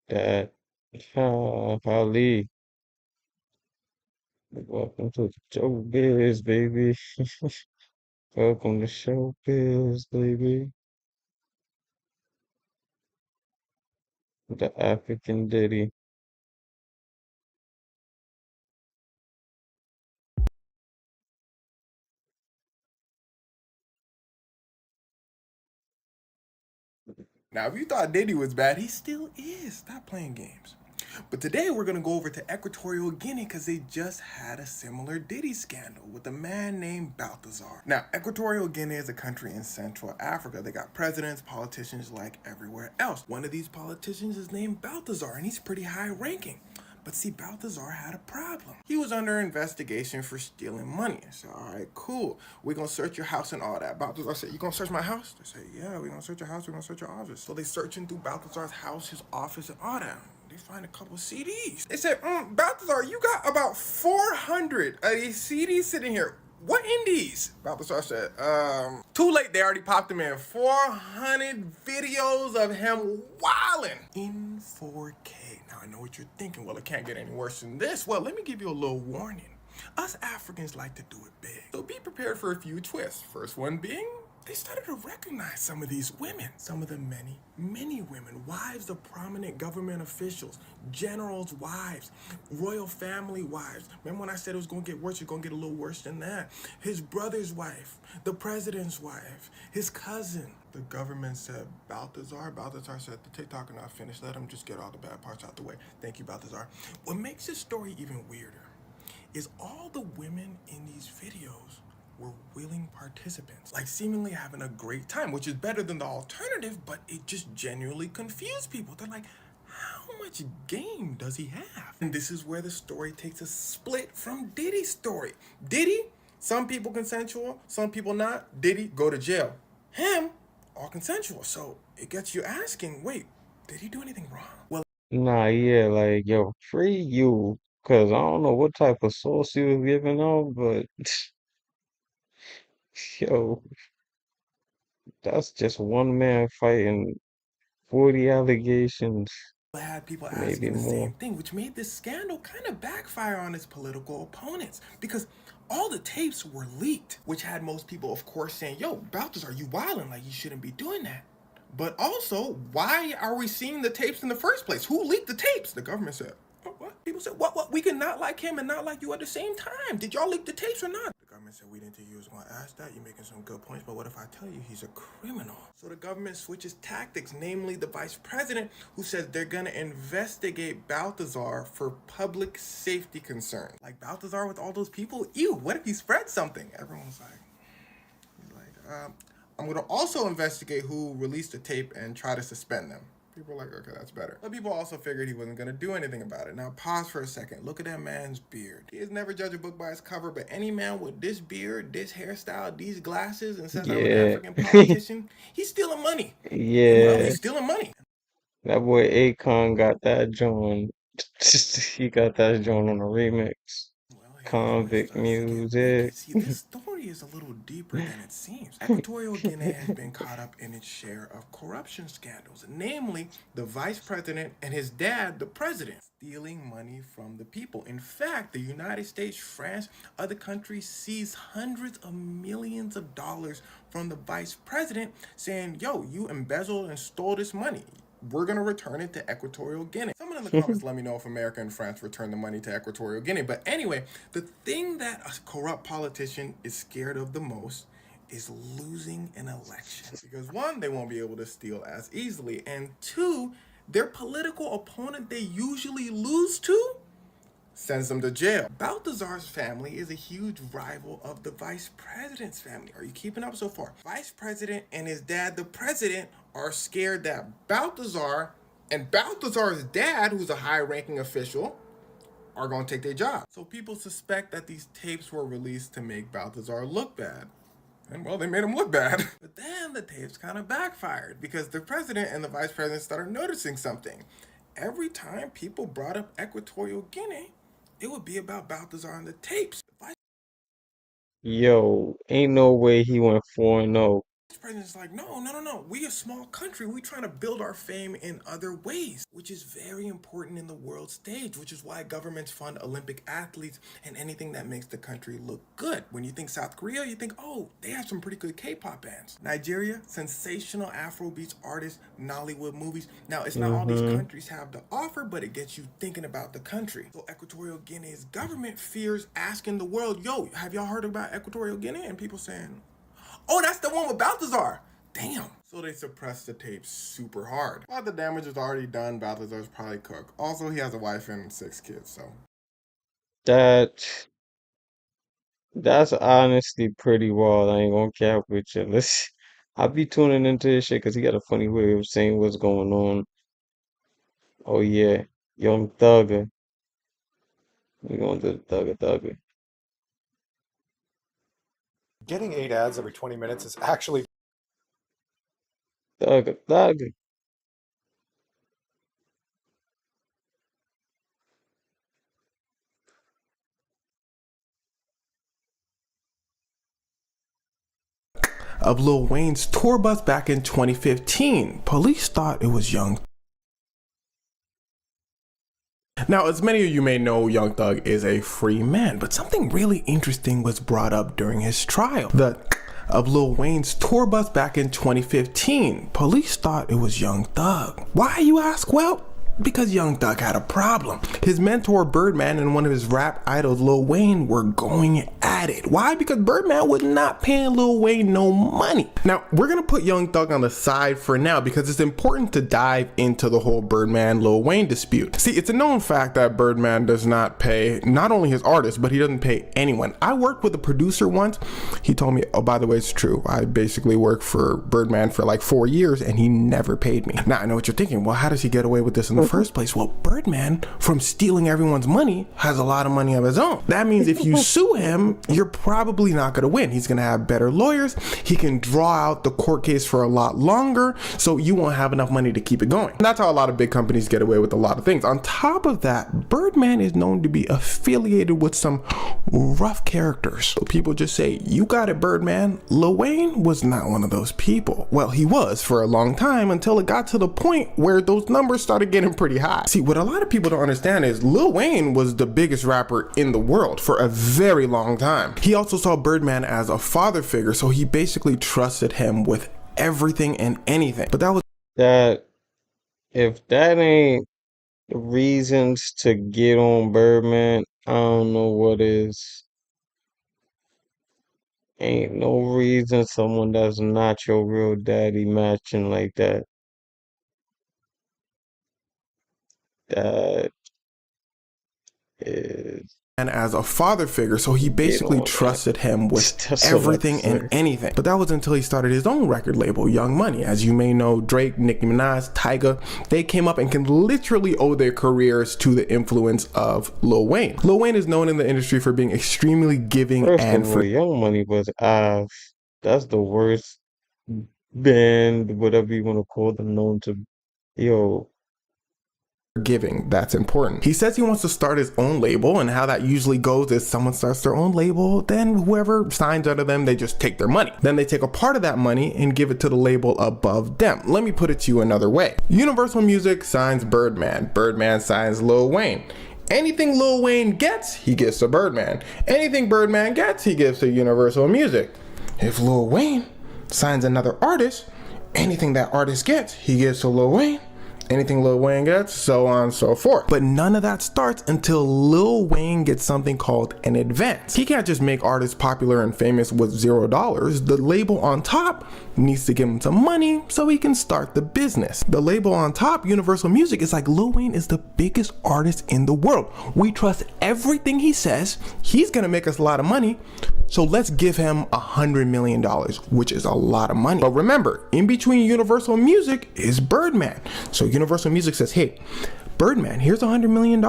That Ali, welcome to the showbiz, baby. Welcome to showbiz, baby. The African Diddy. Now, if you thought Diddy was bad, he still is. Stop playing games. But today we're going to go over to Equatorial Guinea because they just had a similar Diddy scandal with a man named Balthazar. Now, Equatorial Guinea is a country in Central Africa. They got presidents, politicians like everywhere else. One of these politicians is named Balthazar, and he's pretty high ranking. But see, Balthazar had a problem. He was under investigation for stealing money. I said, all right, cool. We're going to search your house and all that. Balthazar said, you going to search my house? They said, yeah, we're going to search your house. We're going to search your office. So they searching through Balthazar's house, his office, and all that. They find a couple CDs. They said, Balthazar, you got about 400 of these CDs sitting here. What indies? Balthazar said, too late, they already popped them in. 400 videos of him wilding in 4K. Now, I know what you're thinking. Well, it can't get any worse than this. Well, let me give you a little warning. Us Africans like to do it big. So be prepared for a few twists. First one being, they started to recognize some of these women. Some of the many women, wives of prominent government officials, generals' wives, royal family wives. Remember when I said it was gonna get worse? It's gonna get a little worse than that. His brother's wife, the president's wife, his cousin. The government said, Balthazar said, the TikTok are not finished. Let him just get all the bad parts out the way. Thank you, Balthazar. What makes this story even weirder is all the women in these videos were willing participants, like seemingly having a great time, which is better than the alternative, but it just genuinely confused people. They're like, how much game does he have? And this is where the story takes a split from Diddy's story. Diddy, some people consensual, some people not. Diddy, go to jail. Him, all consensual. So it gets you asking, wait, did he do anything wrong? Well, Nah, yeah, like, yo, free you. Cause I don't know what type of sauce you was giving on, but yo, that's just one man fighting 40 allegations, had people maybe asking the same more. thing, which made this scandal kind of backfire on his political opponents because all the tapes were leaked, which had most people, of course, saying, yo, Balthazar, you wildin', like you shouldn't be doing that. But also, why are we seeing the tapes in the first place? Who leaked the tapes? The government said, what? People said, what? We can not like him and not like you at the same time. Did y'all leak the tapes or not? The government said, we didn't think you was going to ask that. You're making some good points, but what if I tell you he's a criminal? So the government switches tactics, namely the vice president, who says they're going to investigate Balthazar for public safety concerns. Like Balthazar with all those people? Ew, what if he spread something? Everyone's like, I'm going to also investigate who released the tape and try to suspend them. People are like, okay, that's better. But people also figured he wasn't going to do anything about it. Now, pause for a second. Look at that man's beard. He has never judged a book by its cover, but any man with this beard, this hairstyle, these glasses, and says I'm an Yeah. African politician, he's stealing money. Well, Yeah. he's stealing money. That boy Akon got that joint. He got that joint on a remix. Well, here's where it Convict starts to get music. wicked. See, this story is a little deeper than it seems. Equatorial Guinea has been caught up in its share of corruption scandals, namely the vice president and his dad, the president, stealing money from the people. In fact, the United States, France, other countries seized hundreds of millions of dollars from the vice president, saying, yo, you embezzled and stole this money. we're going to return it to Equatorial Guinea. Someone in the comments let me know if America and France return the money to Equatorial Guinea. But anyway, the thing that a corrupt politician is scared of the most is losing an election. Because one, they won't be able to steal as easily. And two, their political opponent they usually lose to sends them to jail. Balthazar's family is a huge rival of the vice president's family. Are you keeping up so far? Vice president and his dad, the president, are scared that Balthazar and Balthazar's dad, who's a high-ranking official, are going to take their job. So people suspect that these tapes were released to make Balthazar look bad. And well, they made him look bad. But then the tapes kind of backfired because the president and the vice president started noticing something. Every time people brought up Equatorial Guinea, it would be about Balthazar and the tapes. The Yo, ain't no way he went 4-0. president's like, no. We a small country. We trying to build our fame in other ways, which is very important in the world stage, which is why governments fund Olympic athletes and anything that makes the country look good. When you think South Korea, you think, oh, they have some pretty good K-pop bands. Nigeria, sensational Afrobeats artists, Nollywood movies. Now, it's not all these countries have to offer, but it gets you thinking about the country. So Equatorial Guinea's government fears asking the world, yo, have y'all heard about Equatorial Guinea? And people saying, oh, that's the one with Balthazar. Damn. So they suppressed the tapes super hard. While the damage is already done, Balthazar's probably cooked. Also, he has a wife and 6 kids, so. That's honestly pretty wild. I ain't gonna cap with you. I be tuning into this shit because he got a funny way of saying what's going on. Oh yeah, Young Thugger. We gonna do the Thugger. Getting 8 ads every 20 minutes is actually Thugger. Of Lil Wayne's tour bus back in 2015. Police thought it was Young. Now, as many of you may know, Young Thug is a free man, but something really interesting was brought up during his trial. Of Lil Wayne's tour bus back in 2015. Police thought it was Young Thug. Why, you ask? Well, because Young Thug had a problem. His mentor Birdman and one of his rap idols Lil Wayne were going at it. Why? Because Birdman was not paying Lil Wayne no money. Now, we're gonna put Young Thug on the side for now because it's important to dive into the whole Birdman Lil Wayne dispute. See, it's a known fact that Birdman does not pay not only his artists, but he doesn't pay anyone. I worked with a producer once. He told me, oh, by the way, it's true. I basically worked for Birdman for like 4 years and he never paid me. Now, I know what you're thinking. Well, how does he get away with this in the first place? Well, Birdman, from stealing everyone's money, has a lot of money of his own. That means if you sue him, you're probably not going to win. He's going to have better lawyers. He can draw out the court case for a lot longer, so you won't have enough money to keep it going. And that's how a lot of big companies get away with a lot of things. On top of that, Birdman is known to be affiliated with some rough characters. So people just say, you got it, Birdman. Lil Wayne was not one of those people. Well, he was for a long time until it got to the point where those numbers started getting pretty high. See, what a lot of people don't understand is Lil Wayne was the biggest rapper in the world for a very long time. He also saw Birdman as a father figure, so he basically trusted him with everything and anything. But if that ain't reasons to get on Birdman, I don't know what is. Ain't no reason someone that's not your real daddy matching like that. That is. And as a father figure, so he basically trusted him with everything and anything. But that was until he started his own record label, Young Money. As you may know, Drake, Nicki Minaj, Tyga, they came up and can literally owe their careers to the influence of Lil Wayne. Lil Wayne is known in the industry for being extremely giving and free. Young Money was that's the worst band, whatever you want to call them, known to. Yo. Giving, that's important. He says he wants to start his own label, and how that usually goes is someone starts their own label, then whoever signs under them, they just take their money. Then they take a part of that money and give it to the label above them. Let me put it to you another way. Universal Music signs Birdman. Birdman signs Lil Wayne. Anything Lil Wayne gets, he gives to Birdman. Anything Birdman gets, he gives to Universal Music. If Lil Wayne signs another artist, anything that artist gets, he gives to Lil Wayne. anything Lil Wayne gets, so on and so forth. But none of that starts until Lil Wayne gets something called an advance. He can't just make artists popular and famous with $0. The label on top needs to give him some money so he can start the business. The label on top, Universal Music, is like, Lil Wayne is the biggest artist in the world. We trust everything he says. He's gonna make us a lot of money. So let's give him $100 million, which is a lot of money. But remember, in between Universal Music is Birdman. So Universal Music says, hey, Birdman, here's $100 million.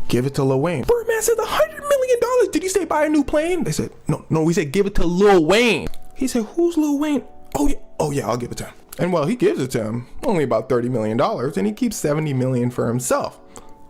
Give it to Lil Wayne. Birdman said $100 million. Did you say buy a new plane? They said, no, we said give it to Lil Wayne. He said, who's Lil Wayne? Oh yeah, I'll give it to him. And well, he gives it to him, only about $30 million, and he keeps $70 million for himself.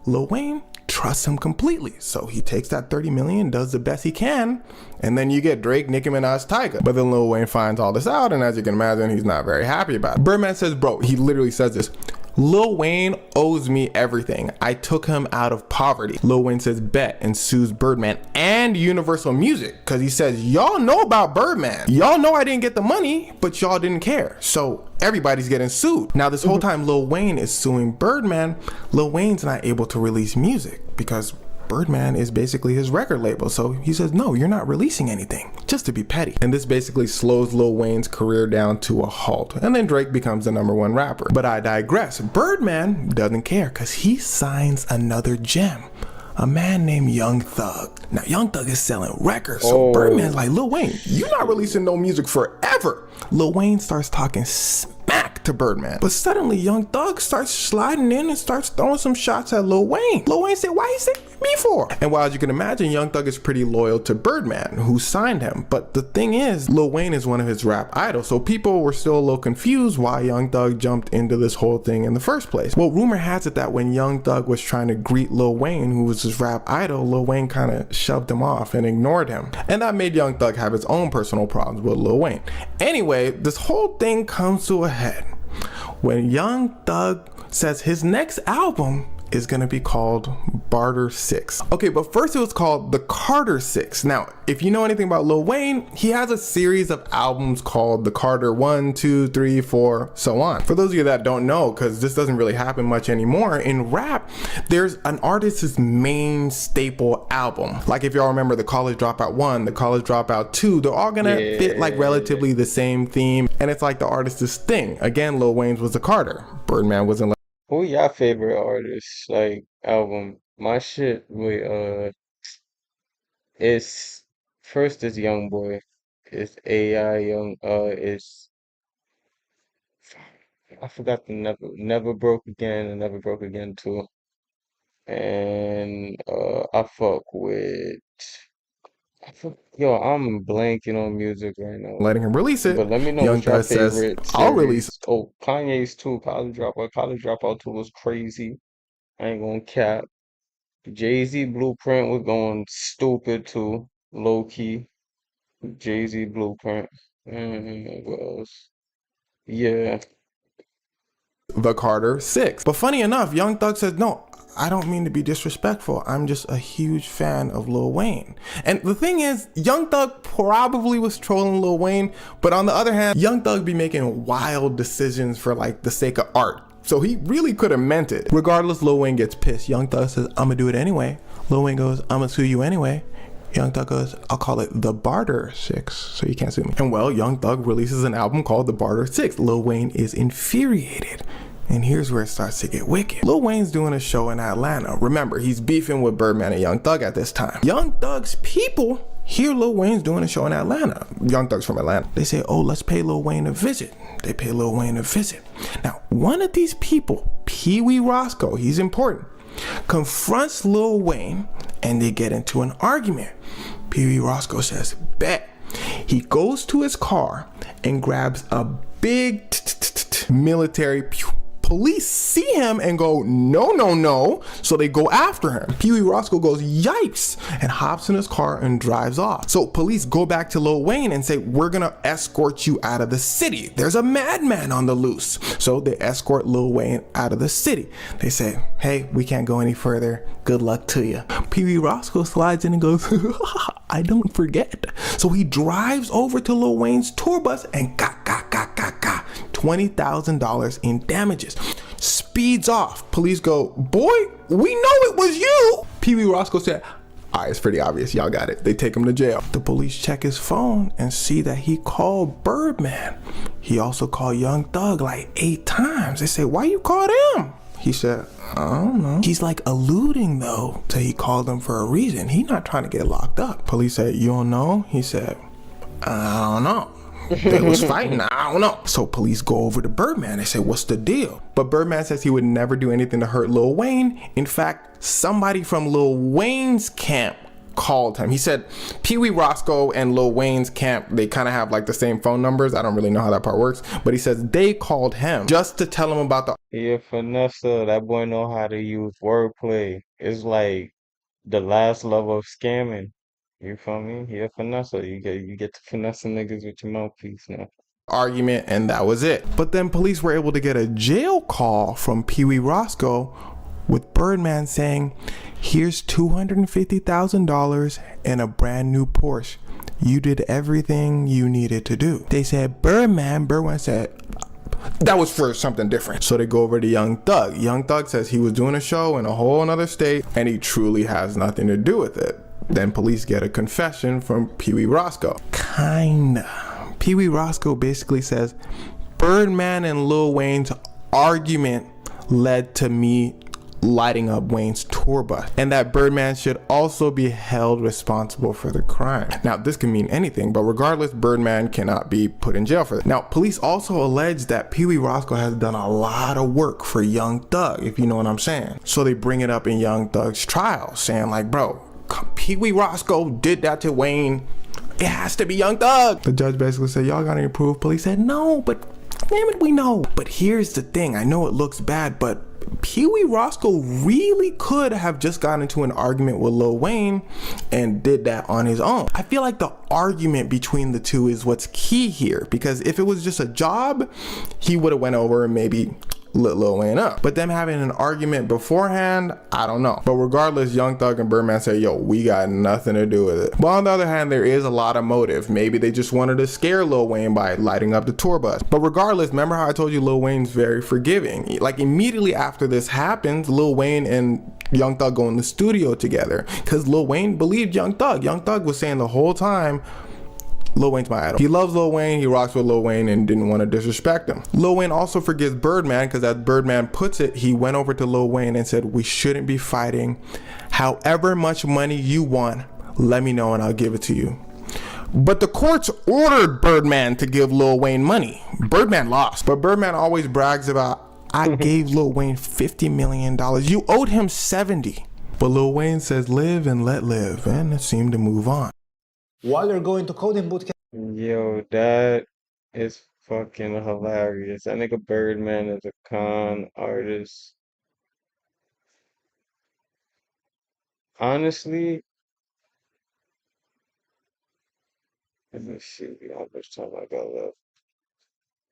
Lil Wayne trusts him completely. So he takes that $30 million, does the best he can, and then you get Drake, Nicki Minaj, Tyga. But then Lil Wayne finds all this out, and as you can imagine, he's not very happy about it. Birdman says, bro, he literally says this, Lil Wayne owes me everything. I took him out of poverty. Lil Wayne says bet and sues Birdman and Universal Music because he says, y'all know about Birdman. Y'all know I didn't get the money, but y'all didn't care. So everybody's getting sued. Now this whole time Lil Wayne is suing Birdman, Lil Wayne's not able to release music because Birdman is basically his record label. So he says, no, you're not releasing anything, just to be petty. And this basically slows Lil Wayne's career down to a halt. And then Drake becomes the #1 rapper. But I digress. Birdman doesn't care because he signs another gem. A man named Young Thug. Now Young Thug is selling records. So Birdman's like, Lil Wayne, you're not releasing no music forever. Lil Wayne starts talking smack to Birdman. But suddenly Young Thug starts sliding in and starts throwing some shots at Lil Wayne. Lil Wayne said, why he say me for? And while as you can imagine, Young Thug is pretty loyal to Birdman, who signed him. But the thing is, Lil Wayne is one of his rap idols. So people were still a little confused why Young Thug jumped into this whole thing in the first place. Well, rumor has it that when Young Thug was trying to greet Lil Wayne, who was his rap idol, Lil Wayne kind of shoved him off and ignored him. And that made Young Thug have his own personal problems with Lil Wayne. Anyway, this whole thing comes to a head when Young Thug says his next album is gonna be called Barter 6. Okay, but first it was called the Carter 6. Now, if you know anything about Lil Wayne, he has a series of albums called the Carter 1, 2, 3, 4, so on. For those of you that don't know, because this doesn't really happen much anymore, in rap, there's an artist's main staple album. Like if y'all remember the College Dropout 1, the College Dropout 2, they're all gonna fit like relatively the same theme, and it's like the artist's thing. Again, Lil Wayne's was the Carter. Birdman wasn't like. Who y'all favorite artists, like, album? My shit with, it's, first is Young Boy. It's AI Young, I forgot the Never Broke Again and Never Broke Again too. And, I fuck with, yo, I'm blanking on music right now. Letting him release it. But let me know Young what your Thug says, favorite I'll release series. Oh, Kanye's too. College Dropout. College Dropout 2 was crazy. I ain't gonna cap. Jay-Z Blueprint was going stupid too. Low key. Jay-Z Blueprint. What else? Yeah. the Carter 6. But funny enough, Young Thug says, no, I don't mean to be disrespectful. I'm just a huge fan of Lil Wayne. And the thing is, Young Thug probably was trolling Lil Wayne, but on the other hand, Young Thug be making wild decisions for like the sake of art. So he really could have meant it. Regardless, Lil Wayne gets pissed. Young Thug says, I'm gonna do it anyway. Lil Wayne goes, I'm gonna sue you anyway. Young Thug goes, I'll call it the Barter 6, so you can't sue me. And well, Young Thug releases an album called the Barter 6. Lil Wayne is infuriated. And here's where it starts to get wicked. Lil Wayne's doing a show in Atlanta. Remember, he's beefing with Birdman and Young Thug at this time. Young Thug's people hear Lil Wayne's doing a show in Atlanta. Young Thug's from Atlanta. They say, oh, let's pay Lil Wayne a visit. They pay Lil Wayne a visit. Now, one of these people, Pee Wee Roscoe, he's important, confronts Lil Wayne and they get into an argument. Pee Wee Roscoe says, bet. He goes to his car and grabs a big military. Police see him and go, no, no, no. So they go after him. Pee Wee Roscoe goes, yikes, and hops in his car and drives off. So police go back to Lil Wayne and say, we're gonna escort you out of the city. There's a madman on the loose. So they escort Lil Wayne out of the city. They say, hey, we can't go any further. Good luck to you. Pee Wee Roscoe slides in and goes, I don't forget. So he drives over to Lil Wayne's tour bus and $20,000 in damages. speeds off. Police go, boy, we know it was you. Pee Wee Roscoe said, all right, it's pretty obvious. Y'all got it. They take him to jail. The police check his phone and see that he called Birdman. He also called Young Thug like 8 times. They say, why you called him? He said, I don't know. He's like alluding though to he called him for a reason. He not trying to get locked up. Police said, you don't know? He said, I don't know. They was fighting, I don't know. So police go over to Birdman. They say, what's the deal? But Birdman says he would never do anything to hurt Lil Wayne. In fact, somebody from Lil Wayne's camp called him. He said Pee Wee Roscoe and Lil Wayne's camp, they kind of have like the same phone numbers. I don't really know how that part works, but he says they called him just to tell him about the... He a finesser. That boy know how to use wordplay. It's like the last level of scamming. You feel me? He a finesser. You get to finessing niggas with your mouthpiece now. argument, and that was it. But then police were able to get a jail call from Pee Wee Roscoe with Birdman saying, here's $250,000 and a brand new Porsche. You did everything you needed to do. They said, Birdman said, that was for something different. So they go over to Young Thug. Young Thug says he was doing a show in a whole another state and he truly has nothing to do with it. Then police get a confession from Pee Wee Roscoe. Kinda. Pee Wee Roscoe basically says, Birdman and Lil Wayne's argument led to me lighting up Wayne's tour bus, and that Birdman should also be held responsible for the crime. Now, this can mean anything, but regardless, Birdman cannot be put in jail for this. Now, police also allege that Pee Wee Roscoe has done a lot of work for Young Thug, if you know what I'm saying. So they bring it up in Young Thug's trial, saying like, bro, Pee Wee Roscoe did that to Wayne. It has to be Young Thug. The judge basically said, y'all got any proof? Police said, no, but damn it, we know. But here's the thing. I know it looks bad, but Pee Wee Roscoe really could have just gotten into an argument with Lil Wayne and did that on his own. I feel like the argument between the two is what's key here, because if it was just a job, he would have went over and maybe lit Lil Wayne up. But them having an argument beforehand, I don't know. But regardless, Young Thug and Birdman say, yo, we got nothing to do with it. But on the other hand, there is a lot of motive. Maybe they just wanted to scare Lil Wayne by lighting up the tour bus. But regardless, remember how I told you Lil Wayne's very forgiving. Like immediately after this happens, Lil Wayne and Young Thug go in the studio together because Lil Wayne believed Young Thug. Young Thug was saying the whole time, Lil Wayne's my idol. He loves Lil Wayne, he rocks with Lil Wayne and didn't want to disrespect him. Lil Wayne also forgives Birdman because as Birdman puts it, he went over to Lil Wayne and said, we shouldn't be fighting. However much money you want, let me know and I'll give it to you. But the courts ordered Birdman to give Lil Wayne money. Birdman lost, but Birdman always brags about, I gave Lil Wayne $50 million. You owed him 70. But Lil Wayne says live and let live, and it seemed to move on. While you're going to coding bootcamp, Yo, that is fucking hilarious. That nigga Birdman is a con artist. Honestly, let me see how much time I got left.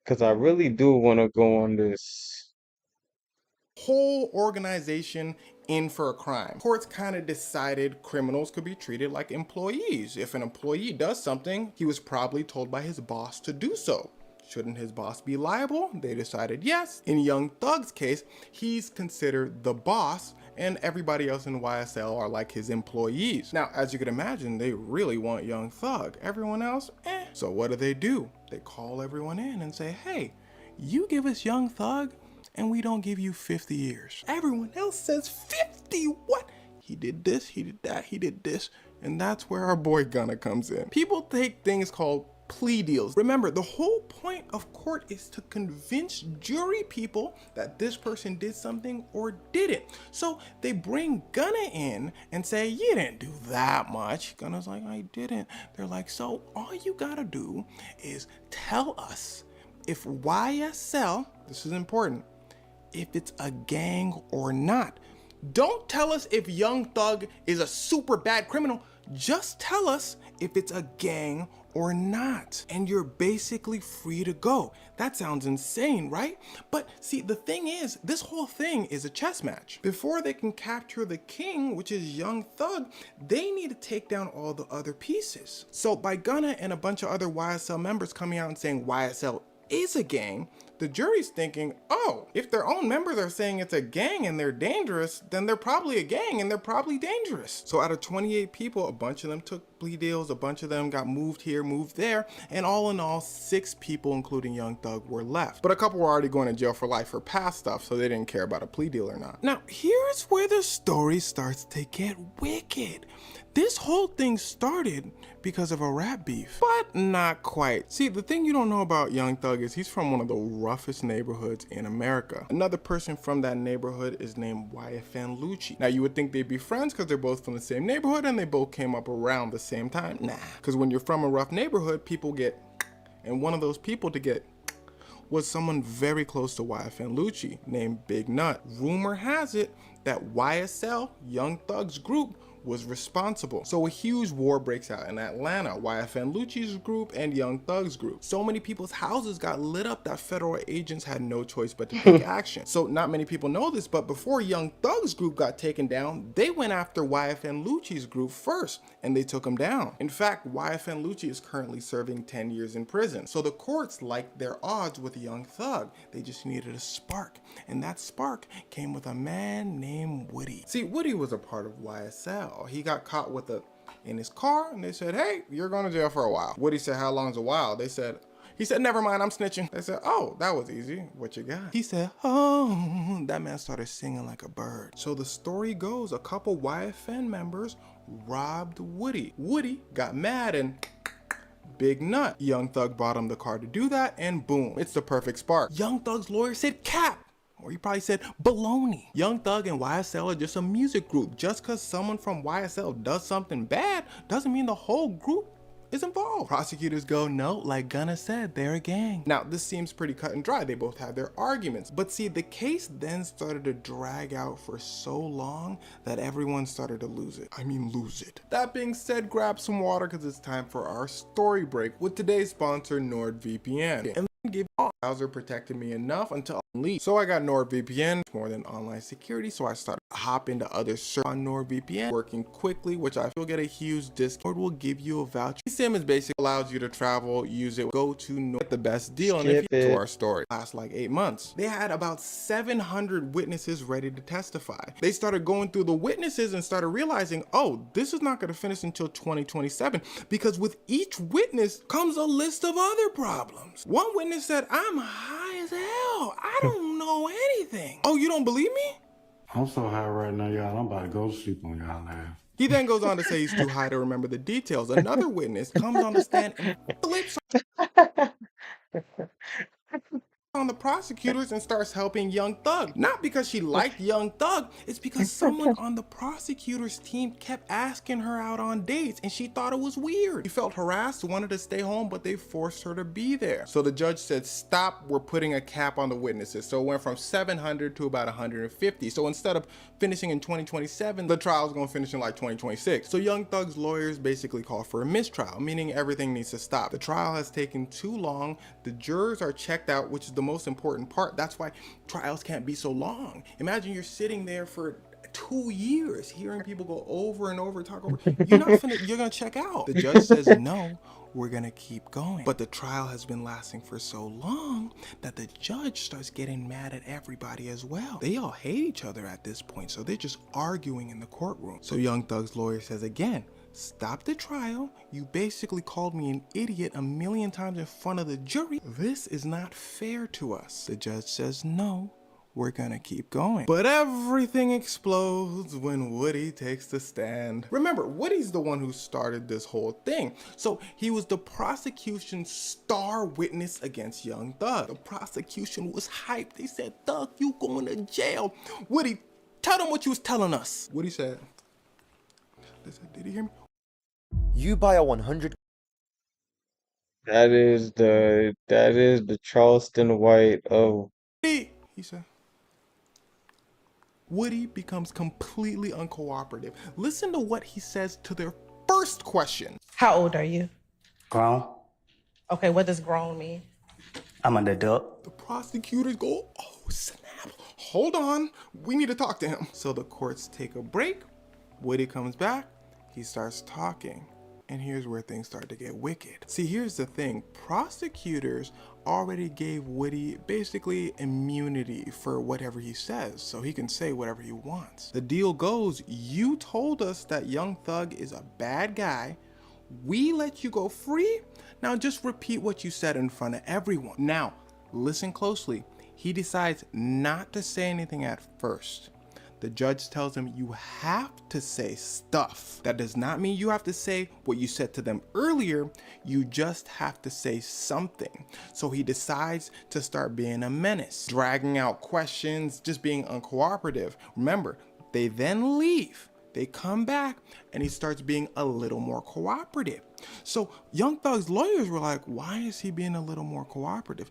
Because I really do want to go on this. Whole organization in for a crime. Courts kind of decided criminals could be treated like employees. If an employee does something, he was probably told by his boss to do so. Shouldn't his boss be liable? They decided yes. In Young Thug's case, he's considered the boss and everybody else in YSL are like his employees. Now, as you can imagine, they really want Young Thug. Everyone else, eh. So what do? They call everyone in and say, hey, you give us Young Thug and we don't give you 50 years. Everyone else says 50, what? He did this, he did that, he did this. And that's where our boy Gunna comes in. People take things called plea deals. Remember, the whole point of court is to convince jury people that this person did something or didn't. So they bring Gunna in and say, you didn't do that much. Gunna's like, I didn't. They're like, so all you gotta do is tell us if YSL, this is important, if it's a gang or not. Don't tell us if Young Thug is a super bad criminal. Just tell us if it's a gang or not. And you're basically free to go. That sounds insane, right? But see, the thing is, this whole thing is a chess match. Before they can capture the king, which is Young Thug, they need to take down all the other pieces. So by Gunna and a bunch of other YSL members coming out and saying YSL is a gang, The jury's thinking, oh, if their own members are saying it's a gang and they're dangerous, then they're probably a gang and they're probably dangerous. So out of 28 people, a bunch of them took plea deals, a bunch of them got moved here, moved there, and all in all, 6 people, including Young Thug, were left. But a couple were already going to jail for life for past stuff, so they didn't care about a plea deal or not. Now, here's where the story starts to get wicked. This whole thing started because of a rap beef, but not quite. See, the thing you don't know about Young Thug is he's from one of the roughest neighborhoods in America. Another person from that neighborhood is named YFN Lucci. Now, you would think they'd be friends because they're both from the same neighborhood and they both came up around the same time. Nah, because when you're from a rough neighborhood, people get, and one of those people to get was someone very close to YFN Lucci named Big Nut. Rumor has it that YSL, Young Thug's group, was responsible. So a huge war breaks out in Atlanta, YFN Lucci's group and Young Thug's group. So many people's houses got lit up that federal agents had no choice but to take action. So not many people know this, but before Young Thug's group got taken down, they went after YFN Lucci's group first, and they took him down. In fact, YFN Lucci is currently serving 10 years in prison. So the courts liked their odds with Young Thug. They just needed a spark, and that spark came with a man named Woody. See, Woody was a part of YSL. He got caught with in his car, and they said, hey, you're going to jail for a while. Woody said, how long's a while? He said, never mind, I'm snitching. They said, oh, that was easy. What you got? He said, oh, that man started singing like a bird. So the story goes, a couple YFN members robbed Woody. Woody got mad and Big Nut. Young Thug bought him the car to do that, and boom, it's the perfect spark. Young Thug's lawyer said, cap. Or he probably said baloney. Young Thug and YSL are just a music group. Just because someone from YSL does something bad doesn't mean the whole group is involved. Prosecutors go, no, like Gunna said, they're a gang. Now, this seems pretty cut and dry. They both have their arguments. But see, the case then started to drag out for so long that everyone started to lose it. I mean, lose it. That being said, grab some water because it's time for our story break with today's sponsor, NordVPN. And give browser protected me enough until I leave. So I got NordVPN, more than online security, so I started to hop into other servers on NordVPN, working quickly, which I feel get a huge discount. Will give you a voucher. SIM is basically allows you to travel, use it, go to Nord, get the best deal. And if you to our story, last like 8 months. They had about 700 witnesses ready to testify. They started going through the witnesses and started realizing, oh, this is not going to finish until 2027 because with each witness comes a list of other problems. One witness said, I'm high as hell. I don't know anything. Oh, you don't believe me? I'm so high right now, y'all. I'm about to go to sleep on y'all ass. He then goes on to say he's too high to remember the details. Another witness comes on the stand and flips on the prosecutors and starts helping Young Thug. Not because she liked Young Thug, it's because someone on the prosecutor's team kept asking her out on dates and she thought it was weird. She felt harassed, wanted to stay home, but they forced her to be there. So the judge said, stop, we're putting a cap on the witnesses. So it went from 700 to about 150. So instead of finishing in 2027, the trial's gonna finish in like 2026. So Young Thug's lawyers basically call for a mistrial, meaning everything needs to stop. The trial has taken too long. The jurors are checked out, which is the most important part. That's why trials can't be so long. Imagine you're sitting there for 2 years hearing people go over and over, talk over. You're gonna check out. The judge says no, we're gonna keep going. But the trial has been lasting for so long that the judge starts getting mad at everybody as well. They all hate each other at this point, so they're just arguing in the courtroom. So Young Thug's lawyer says again, stop the trial. You basically called me an idiot a million times in front of the jury. This is not fair to us. The judge says no, we're gonna keep going. But everything explodes when Woody takes the stand. Remember, Woody's the one who started this whole thing. So he was the prosecution's star witness against Young Thug. The prosecution was hyped. They said, Thug, you going to jail. Woody, tell them what you was telling us. Woody said, did he hear me? You buy a 100. That is the Charleston White of. He said. Woody becomes completely uncooperative. Listen to what he says to their first question. How old are you? Grown. Okay, what does grown mean? I'm an adult. The prosecutors go, oh snap, hold on, we need to talk to him. So the courts take a break. Woody comes back, he starts talking. And here's where things start to get wicked. See, here's the thing. Prosecutors already gave Woody basically immunity for whatever he says, so he can say whatever he wants. The deal goes, you told us that Young Thug is a bad guy. We let you go free. Now just repeat what you said in front of everyone. Now, listen closely. He decides not to say anything at first. The judge tells him you have to say stuff. That does not mean you have to say what you said to them earlier. You just have to say something. So he decides to start being a menace, dragging out questions, just being uncooperative. Remember, they then leave. They come back and he starts being a little more cooperative. So Young Thug's lawyers were like, why is he being a little more cooperative?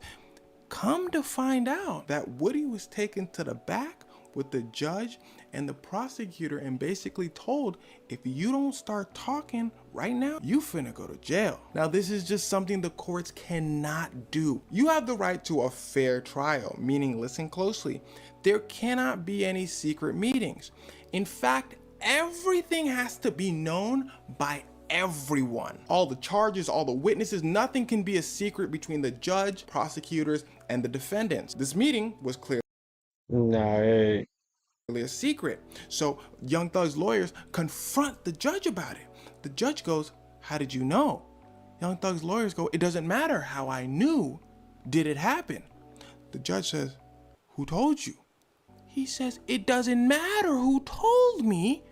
Come to find out that Woody was taken to the back with the judge and the prosecutor and basically told, if you don't start talking right now, you finna go to jail. Now, this is just something the courts cannot do. You have the right to a fair trial, meaning, listen closely, there cannot be any secret meetings. In fact, everything has to be known by everyone. All the charges, all the witnesses, nothing can be a secret between the judge, prosecutors, and the defendants. This meeting was clearly a secret. So Young Thug's lawyers confront the judge about it. The judge goes, how did you know? Young Thug's lawyers go, it doesn't matter how I knew. Did it happen? The judge says, who told you? He says, it doesn't matter who told me.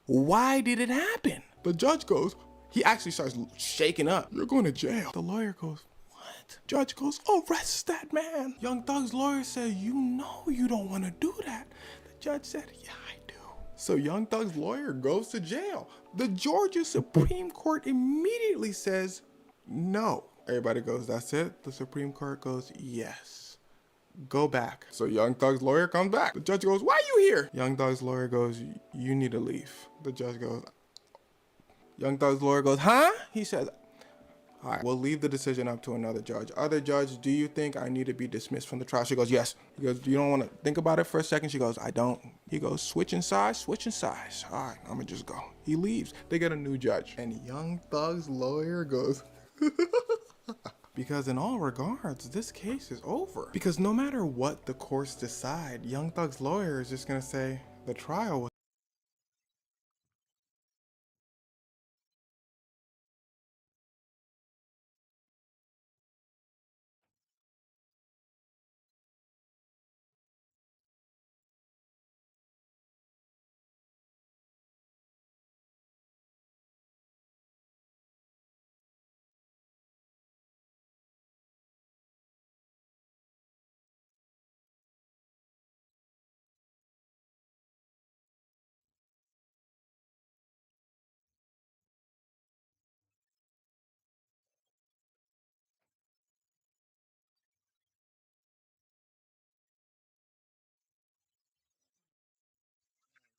Why did it happen? The judge goes, he actually starts shaking up. You're going to jail. The lawyer goes, what? Judge goes, arrest that man. Young Thug's lawyer said, you know you don't want to do that. The judge said, yeah, I do. So Young Thug's lawyer goes to jail. The Georgia Supreme Court immediately says, no. Everybody goes, that's it? The Supreme Court goes, yes. Go back. So Young Thug's lawyer comes back. The judge goes, why are you here? Young Thug's lawyer goes, you need to leave. The judge goes, Young Thug's lawyer goes, huh? He says, all right, we'll leave the decision up to another judge. Other judge, do you think I need to be dismissed from the trial? She goes, yes. He goes, you don't want to think about it for a second? She goes, I don't. He goes, switching sides, switching sides. All right, I'm going to just go. He leaves. They get a new judge. And Young Thug's lawyer goes, because in all regards, this case is over. Because no matter what the courts decide, Young Thug's lawyer is just going to say the trial was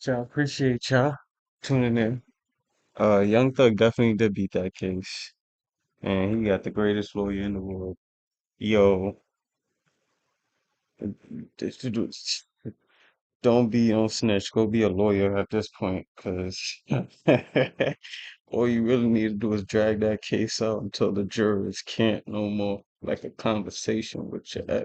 y'all. Appreciate y'all tuning in. Young Thug definitely did beat that case, and he got the greatest lawyer in the world. Yo, don't be on snitch. Go be a lawyer at this point, cause all you really need to do is drag that case out until the jurors can't no more, like a conversation with your ex.